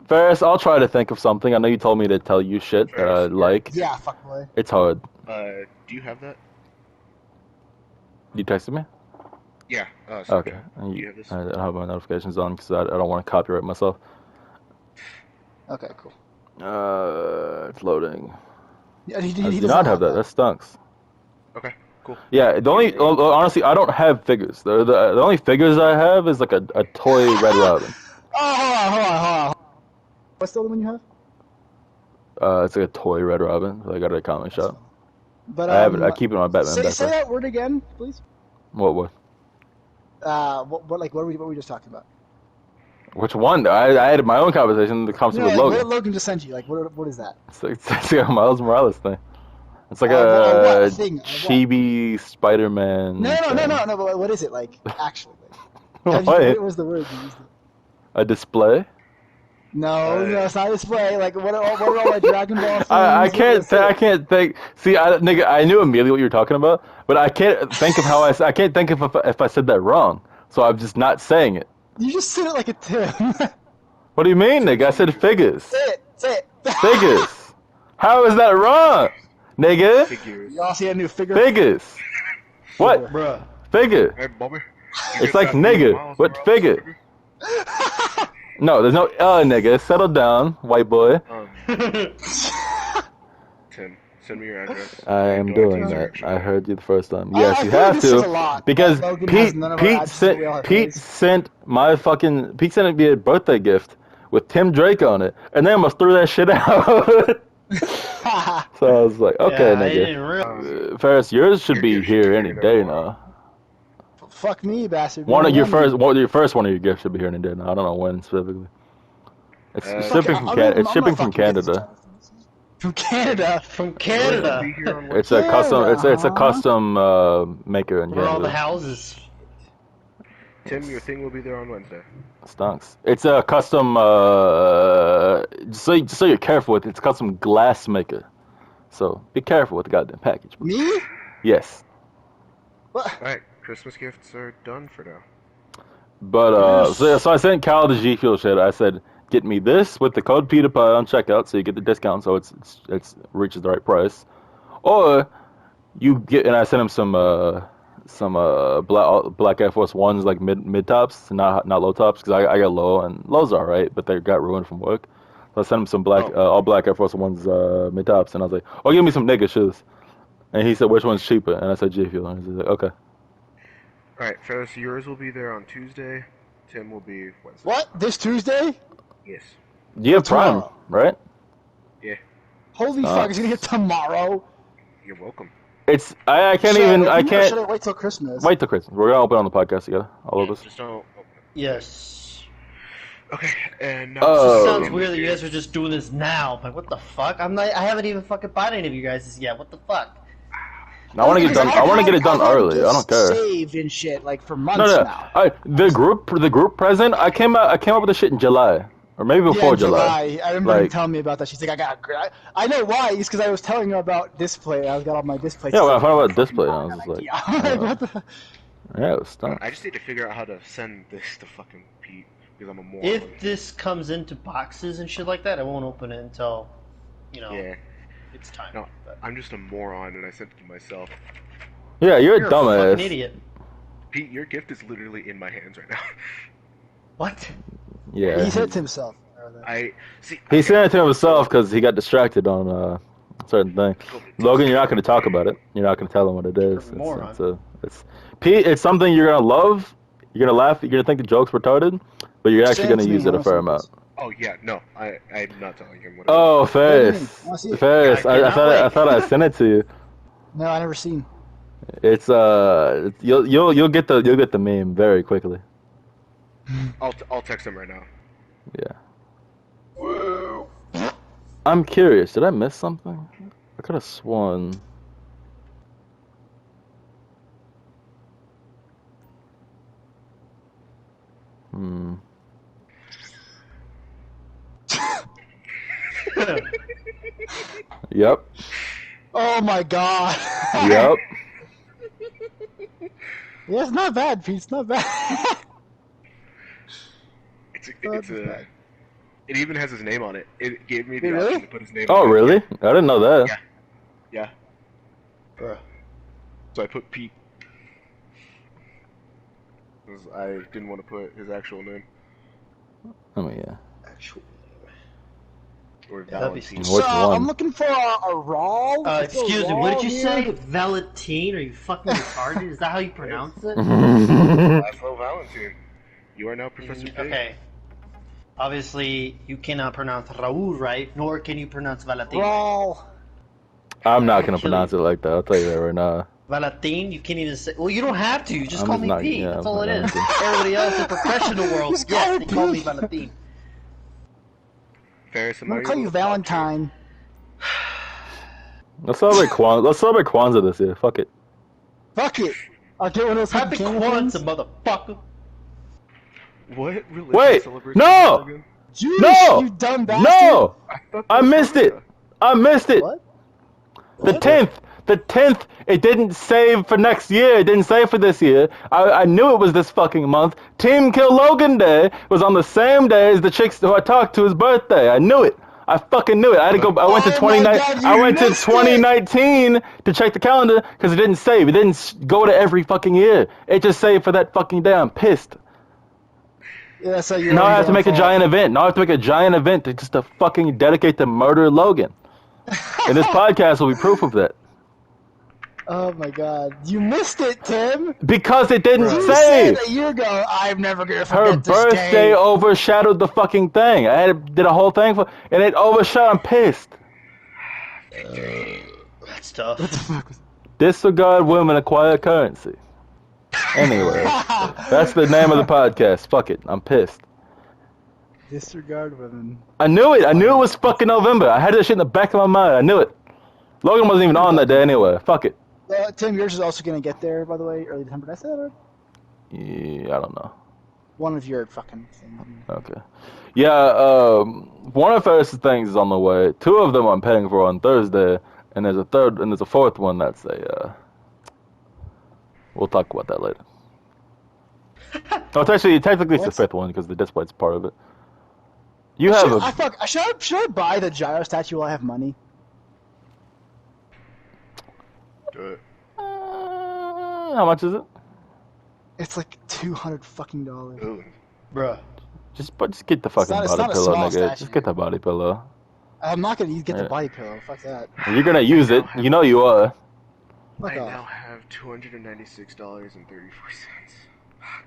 Speaker 1: Ferris, I'll try to think of something. I know you told me to tell you shit that I
Speaker 4: Ferris,
Speaker 1: like.
Speaker 3: Yeah, fuck boy.
Speaker 1: It's hard.
Speaker 4: Do you have that?
Speaker 1: You texted me?
Speaker 4: Yeah.
Speaker 1: Okay.
Speaker 4: Do you have this?
Speaker 1: I don't have my notifications on because I don't want to copyright myself.
Speaker 3: Okay, cool.
Speaker 1: It's loading.
Speaker 3: Yeah, he
Speaker 1: I do
Speaker 3: doesn't
Speaker 1: not have that. That stunks.
Speaker 4: Okay, cool.
Speaker 1: Yeah, honestly, I don't have figures. The only figures I have is like a toy Red Robin.
Speaker 3: Oh, hold on. What's the other one you have?
Speaker 1: It's like a toy Red Robin. I got it at a comic shop.
Speaker 3: But
Speaker 1: I have it. I keep it in my Batman
Speaker 3: say
Speaker 1: backpack.
Speaker 3: that word again, please.
Speaker 1: What?
Speaker 3: What were we just talking about?
Speaker 1: Which one? I had my own conversation. The conversation with
Speaker 3: What
Speaker 1: Logan.
Speaker 3: did Logan just send you? Like, what is that?
Speaker 1: It's like a Miles Morales thing. It's like
Speaker 3: what
Speaker 1: a
Speaker 3: thing? What?
Speaker 1: chibi Spider-Man.
Speaker 3: No. But what is it like? Actually, what was the word you used?
Speaker 1: A display?
Speaker 3: No, it's not a display. Like, what are all my Dragon Ball things?
Speaker 1: I can't think. See, nigga, I knew immediately what you were talking about, but I can't think of how I can't think of if I said that wrong. So I'm just not saying it.
Speaker 3: You just said it like a Tim.
Speaker 1: What do you mean, nigga? I said figures.
Speaker 3: Say it.
Speaker 1: Figures. How is that wrong, nigga?
Speaker 4: Figures.
Speaker 3: Y'all see a new figure?
Speaker 1: Figures. What?
Speaker 2: Bruh.
Speaker 1: Figure.
Speaker 4: Hey, Bobby.
Speaker 1: It's like nigga. What figure? No, there's no nigga. Settle down, white boy.
Speaker 4: Tim, send me your address.
Speaker 1: I am
Speaker 4: Don't
Speaker 1: doing
Speaker 4: answer
Speaker 1: that.
Speaker 4: your
Speaker 1: I heard you the first time.
Speaker 3: I
Speaker 1: Yes, you
Speaker 3: feel like
Speaker 1: have
Speaker 3: this is a
Speaker 1: to
Speaker 3: lot.
Speaker 1: because
Speaker 3: Logan has none of our addresses, we all have
Speaker 1: Pete
Speaker 3: his.
Speaker 1: sent me a birthday gift with Tim Drake on it, and they almost threw that shit out. So I was like, okay,
Speaker 2: Yeah, I
Speaker 1: nigga.
Speaker 2: didn't realize.
Speaker 1: Ferris, yours should
Speaker 4: Your
Speaker 1: be
Speaker 4: gift should
Speaker 1: here
Speaker 4: be
Speaker 1: any
Speaker 4: here
Speaker 1: day
Speaker 4: tomorrow.
Speaker 1: now.
Speaker 3: Fuck me, bastard.
Speaker 1: One of your
Speaker 3: Remember.
Speaker 1: first one of your gifts should be here any day now. I don't know when specifically. It's shipping from
Speaker 3: I'm
Speaker 1: Canada. It's
Speaker 3: not
Speaker 1: shipping from
Speaker 3: fucking get this
Speaker 1: Canada.
Speaker 3: From Canada.
Speaker 2: From Canada.
Speaker 4: Be here on
Speaker 1: It's a custom. It's a
Speaker 3: Canada.
Speaker 1: custom maker in
Speaker 2: Where all the
Speaker 1: Canada.
Speaker 2: houses.
Speaker 4: Tim, your thing will be there on Wednesday.
Speaker 1: Stunks. It's a custom. Just so you're careful with it, it's a custom glass maker. So be careful with the goddamn package. Bro.
Speaker 3: Me?
Speaker 1: Yes,
Speaker 3: What?
Speaker 4: Alright, Christmas gifts are done for now.
Speaker 1: but so I sent Kyle the G Fuel shit. I said, get me this with the code PewDiePie on checkout, so you get the discount, so it's reaches the right price. Or you get, and I sent him some black Air Force Ones, like mid tops, not low tops, because I got low, and lows are alright, but they got ruined from work. So I sent him some all black Air Force Ones mid tops, and I was like, oh, give me some nigga shoes. And he said, which one's cheaper? And I said G Fuel, and he's like, okay.
Speaker 4: Alright, Ferris, yours will be there on Tuesday. Tim will be Wednesday.
Speaker 3: What? This Tuesday?
Speaker 4: Yes.
Speaker 1: You have Prime,
Speaker 3: Tomorrow.
Speaker 1: right?
Speaker 4: Yeah.
Speaker 3: Holy
Speaker 1: Ah.
Speaker 3: fuck, it's gonna hit tomorrow.
Speaker 4: You're welcome.
Speaker 1: It's I can't
Speaker 3: Should
Speaker 1: even
Speaker 3: I
Speaker 1: can't
Speaker 3: Should I wait till Christmas?
Speaker 1: wait till Christmas. We're gonna open on the podcast together, all of us.
Speaker 4: Just don't.
Speaker 2: Yes.
Speaker 4: Okay, and now.
Speaker 1: Oh.
Speaker 2: It sounds weird that you guys are just doing this now. I'm like, what the fuck? I haven't even fucking bought any of you guys yet. What the fuck?
Speaker 1: I want to get done. I want to get it done early. I don't care.
Speaker 3: Saved and shit like for months
Speaker 1: No.
Speaker 3: now.
Speaker 1: The group present. I came up with the shit in July, or maybe before
Speaker 3: Yeah,
Speaker 1: July.
Speaker 3: I remember you
Speaker 1: Like-
Speaker 3: telling me about that. She's like, I know why. It's because I was telling her about display. I got all my display.
Speaker 1: Yeah, when I
Speaker 3: stuff.
Speaker 1: found out about display, I was like,
Speaker 3: Yeah. What the-
Speaker 1: yeah, it was stunning.
Speaker 4: I just need to figure out how to send this to fucking Pete because I'm a moron.
Speaker 2: If this comes into boxes and shit like that, I won't open it until,
Speaker 4: Yeah,
Speaker 2: it's time.
Speaker 4: No.
Speaker 2: But
Speaker 4: I'm just a moron and I sent it to myself.
Speaker 1: Yeah, you're a
Speaker 2: you're a fucking
Speaker 1: dumbass.
Speaker 2: idiot.
Speaker 4: Pete, your gift is literally in my hands right now.
Speaker 2: What?
Speaker 1: Yeah,
Speaker 3: He said it to himself.
Speaker 4: I see.
Speaker 1: he sent it to himself because he got distracted on a certain thing. Logan, you're not going to talk about it. You're not going to tell him what it is.
Speaker 2: You're a moron.
Speaker 1: It's something you're going to love. You're going to laugh. You're going to think the joke's retarded, but you're actually
Speaker 3: Send
Speaker 1: going to
Speaker 3: me,
Speaker 1: use it a fair
Speaker 3: honestly.
Speaker 1: amount.
Speaker 4: Oh yeah, no, I'm not telling him what.
Speaker 1: Oh,
Speaker 3: What do you mean?
Speaker 1: Ferris.
Speaker 3: I wanna see it.
Speaker 1: Ferris,
Speaker 2: I
Speaker 1: I thought I sent it to you.
Speaker 3: No, I never seen.
Speaker 1: It's you'll get the meme very quickly.
Speaker 4: I'll text him right now.
Speaker 1: Yeah. I'm curious. Did I miss something? I could have sworn. Hmm. Yep.
Speaker 3: Oh my god.
Speaker 1: Yep.
Speaker 3: Yeah, it's not bad, Pete. It's not bad.
Speaker 4: It even has his name on it. It gave me the
Speaker 3: Really?
Speaker 4: option to put his name
Speaker 1: Oh,
Speaker 4: on it.
Speaker 1: really? I didn't know that.
Speaker 4: Yeah. Yeah.
Speaker 2: Bruh.
Speaker 4: So I put Pete. Because I didn't want to put his actual name.
Speaker 1: I mean, yeah.
Speaker 2: Actual.
Speaker 4: Or
Speaker 2: Yeah, that'd be
Speaker 4: Valentine.
Speaker 1: Which
Speaker 3: So,
Speaker 1: one?
Speaker 3: I'm looking for a raw.
Speaker 2: Excuse me, what did you say? Valentine? Are you fucking retarded? Is that how you pronounce it?
Speaker 4: Laszlo Valentine. You are now Professor Pig.
Speaker 2: Okay. Obviously, you cannot pronounce Raul right, nor can you pronounce Valentin.
Speaker 3: Raw.
Speaker 1: I'm not gonna
Speaker 2: Kill
Speaker 1: pronounce it like that. I'll tell you that right now.
Speaker 2: Valentin, you can't even say. Well, you don't have to. You just
Speaker 1: I'm
Speaker 2: call
Speaker 1: just
Speaker 2: me
Speaker 1: not-
Speaker 2: Pete.
Speaker 1: yeah,
Speaker 2: That's
Speaker 1: I'm
Speaker 2: all it
Speaker 1: not
Speaker 2: is.
Speaker 1: going to.
Speaker 2: Everybody else in professional world,
Speaker 3: Just call
Speaker 2: yes,
Speaker 3: me
Speaker 2: they call me
Speaker 3: Pete.
Speaker 2: Valentin.
Speaker 4: Ferris,
Speaker 3: I'm gonna call you Valentine.
Speaker 1: Let's celebrate Kwanzaa this year. Fuck it.
Speaker 3: Fuck it. I'll get one of those
Speaker 2: Happy
Speaker 3: fucking
Speaker 2: Kwanzaa,
Speaker 3: things.
Speaker 2: motherfucker.
Speaker 4: What religion
Speaker 1: Wait,
Speaker 4: celebrates
Speaker 1: no!
Speaker 4: Kwanzaa again?
Speaker 3: Jewish,
Speaker 1: No!
Speaker 3: you dumb bastard.
Speaker 1: No!
Speaker 4: I thought that
Speaker 1: I
Speaker 4: was
Speaker 1: missed it.
Speaker 4: Hanukkah.
Speaker 1: I missed it.
Speaker 3: What?
Speaker 1: The 10th. The 10th. It didn't save for next year. It didn't save for this year. I knew it was this fucking month. Team Kill Logan Day was on the same day as the chicks who I talked to's birthday. I knew it. I fucking knew it. I had to go. I went to
Speaker 3: Oh my God, you
Speaker 1: I went to
Speaker 3: missed it.
Speaker 1: 2019 to check the calendar because it didn't save. It didn't go to every fucking year. It just saved for that fucking day. I'm pissed.
Speaker 3: Yeah, so you
Speaker 1: Now I have to make a giant event. Now I have to make a giant event to fucking dedicate to murder Logan. And this podcast will be proof of that.
Speaker 3: Oh my god. You missed it, Tim.
Speaker 1: Because it didn't
Speaker 3: You
Speaker 1: save.
Speaker 3: said a year ago, I'm never gonna
Speaker 1: Her
Speaker 3: forget this
Speaker 1: birthday
Speaker 3: day.
Speaker 1: overshadowed the fucking thing. Did a whole thing and it overshadowed. I'm pissed.
Speaker 2: That's tough.
Speaker 1: Disregard women acquire currency. Anyway, that's the name of the podcast. Fuck it. I'm pissed.
Speaker 3: Disregard women.
Speaker 1: I knew it. I knew it was fucking November. I had that shit in the back of my mind. I knew it. Logan wasn't even on that day anyway. Fuck it.
Speaker 3: Tim, yours is also gonna get there, by the way, early December. Did I say that already?
Speaker 1: Yeah, I don't know.
Speaker 3: One of your fucking things.
Speaker 1: Okay. Yeah, one of Ferris's things is on the way. Two of them I'm paying for on Thursday, and there's a fourth one that's a. We'll talk about that later. Oh, technically it's the fifth one because the display's part of it. You have
Speaker 3: Should I buy the gyro statue while I have money?
Speaker 4: Do it.
Speaker 1: How much is it?
Speaker 3: It's like $200 fucking dollars.
Speaker 4: Ooh.
Speaker 2: Bruh.
Speaker 1: Just get the fucking
Speaker 3: it's
Speaker 1: body
Speaker 3: not a
Speaker 1: pillow,
Speaker 3: small
Speaker 1: nigga.
Speaker 3: statue.
Speaker 1: Just get the body pillow.
Speaker 3: I'm not gonna get the
Speaker 1: Yeah.
Speaker 3: body pillow. Fuck that.
Speaker 1: You're gonna use it. You know you are.
Speaker 3: Fuck
Speaker 4: I
Speaker 3: off.
Speaker 4: now have $296.34. Fuck.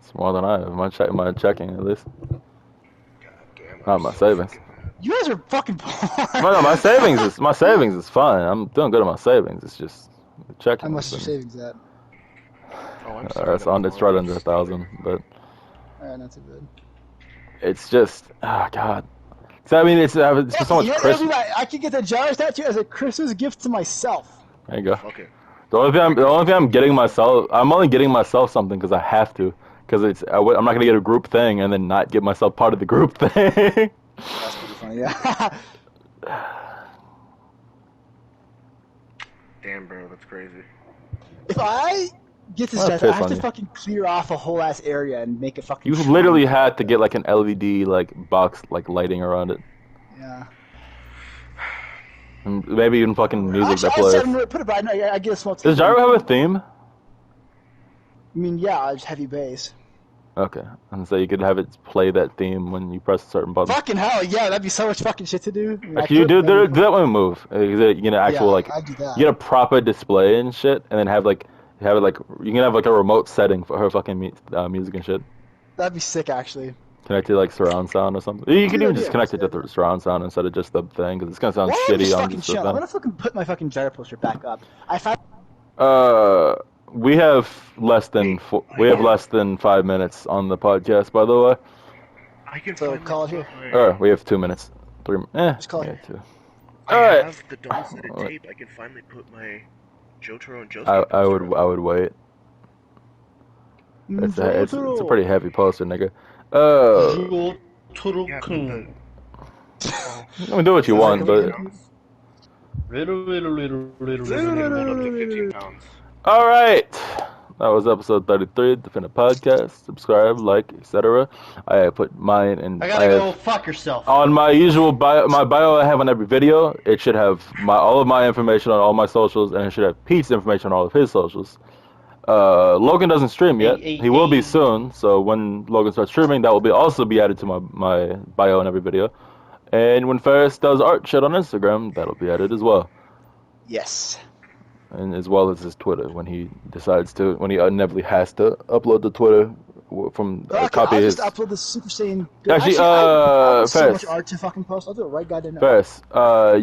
Speaker 1: It's more than I have. My checking at least.
Speaker 4: God damn.
Speaker 1: Not
Speaker 4: I'm
Speaker 1: my
Speaker 4: so
Speaker 1: savings.
Speaker 4: fucking-
Speaker 3: You guys are fucking poor.
Speaker 1: No, my savings is fine. I'm doing good on my savings. It's just the checking.
Speaker 3: How much is
Speaker 1: has
Speaker 3: your
Speaker 1: been-
Speaker 3: savings at?
Speaker 4: Oh, I'm sorry.
Speaker 1: It's right under 1,000, but
Speaker 3: Alright, not too bad.
Speaker 1: it's just God. So I mean, it's for so much
Speaker 3: You know,
Speaker 1: Christmas.
Speaker 3: I could get the gyro statue as a Christmas gift to myself.
Speaker 1: There you go.
Speaker 4: Okay.
Speaker 1: The only thing I'm getting myself, I'm only getting myself something because I have to. Because I'm not gonna get a group thing and then not get myself part of the group thing.
Speaker 3: That's pretty funny, yeah.
Speaker 4: Damn, bro, that's crazy.
Speaker 3: If I get this
Speaker 1: I'll
Speaker 3: gyro,
Speaker 1: piss
Speaker 3: I have
Speaker 1: on
Speaker 3: to
Speaker 1: you.
Speaker 3: fucking clear off a whole ass area and make it fucking.
Speaker 1: You
Speaker 3: shrine.
Speaker 1: literally had to get like an LED like box like lighting around it,
Speaker 3: Yeah.
Speaker 1: and maybe even fucking music
Speaker 3: Actually,
Speaker 1: that
Speaker 3: I said,
Speaker 1: plays.
Speaker 3: put it right. I get a small.
Speaker 1: Does Gyro have a theme?
Speaker 3: I mean, yeah, I just heavy bass.
Speaker 1: Okay, and so you could have it play that theme when you press a certain button.
Speaker 3: Fucking hell, yeah, that'd be so much fucking shit to do. I mean, I
Speaker 1: Actually, you
Speaker 3: could,
Speaker 1: do
Speaker 3: maybe-
Speaker 1: that one move. You get an actual
Speaker 3: yeah,
Speaker 1: like
Speaker 3: I'd do that.
Speaker 1: you get a proper display and shit, and then have it like you can have like a remote setting for her fucking music and shit.
Speaker 3: That'd be sick, actually.
Speaker 1: Connected like surround sound or something. You can
Speaker 3: Good
Speaker 1: even
Speaker 3: idea,
Speaker 1: just connect it
Speaker 3: that's
Speaker 1: to the surround sound instead of just the thing, because it's gonna sound
Speaker 3: Why don't you
Speaker 1: shitty
Speaker 3: just
Speaker 1: on
Speaker 3: fucking
Speaker 1: just
Speaker 3: chill?
Speaker 1: the
Speaker 3: I'm
Speaker 1: thing.
Speaker 3: gonna fucking put my fucking gyro poster back up. I found.
Speaker 1: We have less than 5 minutes on the podcast, by the way.
Speaker 4: I can
Speaker 3: So
Speaker 4: finally
Speaker 3: call it
Speaker 4: put
Speaker 3: here.
Speaker 4: my-
Speaker 1: Or we have 2 minutes. 3.
Speaker 3: Just call it
Speaker 1: yeah,
Speaker 3: here.
Speaker 1: 2.
Speaker 4: I
Speaker 1: Alright.
Speaker 4: have the double-sided tape. I can finally put my Jotaro and Josuke
Speaker 1: I
Speaker 4: poster
Speaker 1: would
Speaker 4: up.
Speaker 1: wait. It's a
Speaker 3: Jotaro.
Speaker 1: pretty heavy poster, nigga.
Speaker 4: Yeah, but the...
Speaker 1: I mean, do what you
Speaker 3: Is that
Speaker 1: want, but.
Speaker 4: Hold up to 15 pounds.
Speaker 1: Alright. That was episode 33, Definitive Podcast. Subscribe, like, etc. I put mine and
Speaker 2: I gotta go fuck yourself.
Speaker 1: on my usual bio, my bio I have on every video. It should have all of my information on all my socials, and it should have Pete's information on all of his socials. Logan doesn't stream yet. He will be soon. So when Logan starts streaming, that will also be added to my bio in every video. And when Ferris does art shit on Instagram, that'll be added as well.
Speaker 3: Yes.
Speaker 1: And as well as his Twitter when he decides to, when he inevitably has to upload the Twitter from a copy of
Speaker 3: I'll
Speaker 1: his.
Speaker 3: just upload the Super Saiyan.
Speaker 1: Actually,
Speaker 3: I have so
Speaker 1: Ferris.
Speaker 3: much art to fucking post. I'll do it right goddamn now.
Speaker 1: Ferris,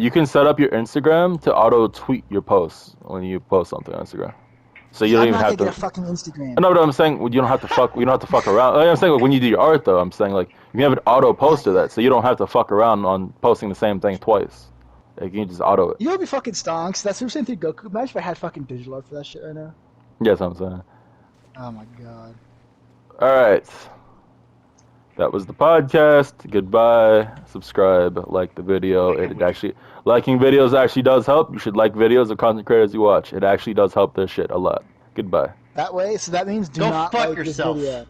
Speaker 1: you can set up your Instagram to auto tweet your posts when you post something on Instagram. So you don't
Speaker 3: I'm
Speaker 1: even
Speaker 3: not
Speaker 1: have
Speaker 3: gonna
Speaker 1: to.
Speaker 3: get a fucking Instagram.
Speaker 1: No, but I'm saying you don't have to fuck. You don't have to fuck around. I'm saying like, when you do your art though, I'm saying like you can have it auto posted that, so you don't have to fuck around on posting the same thing twice. Like, you can just auto it.
Speaker 3: You know what'd be fucking stonks? That Super Saiyan 3 Goku. Imagine if I had fucking digital art for that shit right now.
Speaker 1: Yes, I'm saying.
Speaker 3: Oh my god.
Speaker 1: All right. That was the podcast. Goodbye. Subscribe. Like the video. Liking videos actually does help. You should like videos of content creators you watch. It actually does help their shit a lot. Goodbye.
Speaker 3: That way, so that means do
Speaker 2: Go
Speaker 3: not
Speaker 2: fuck
Speaker 3: like
Speaker 2: yourself.
Speaker 3: this video.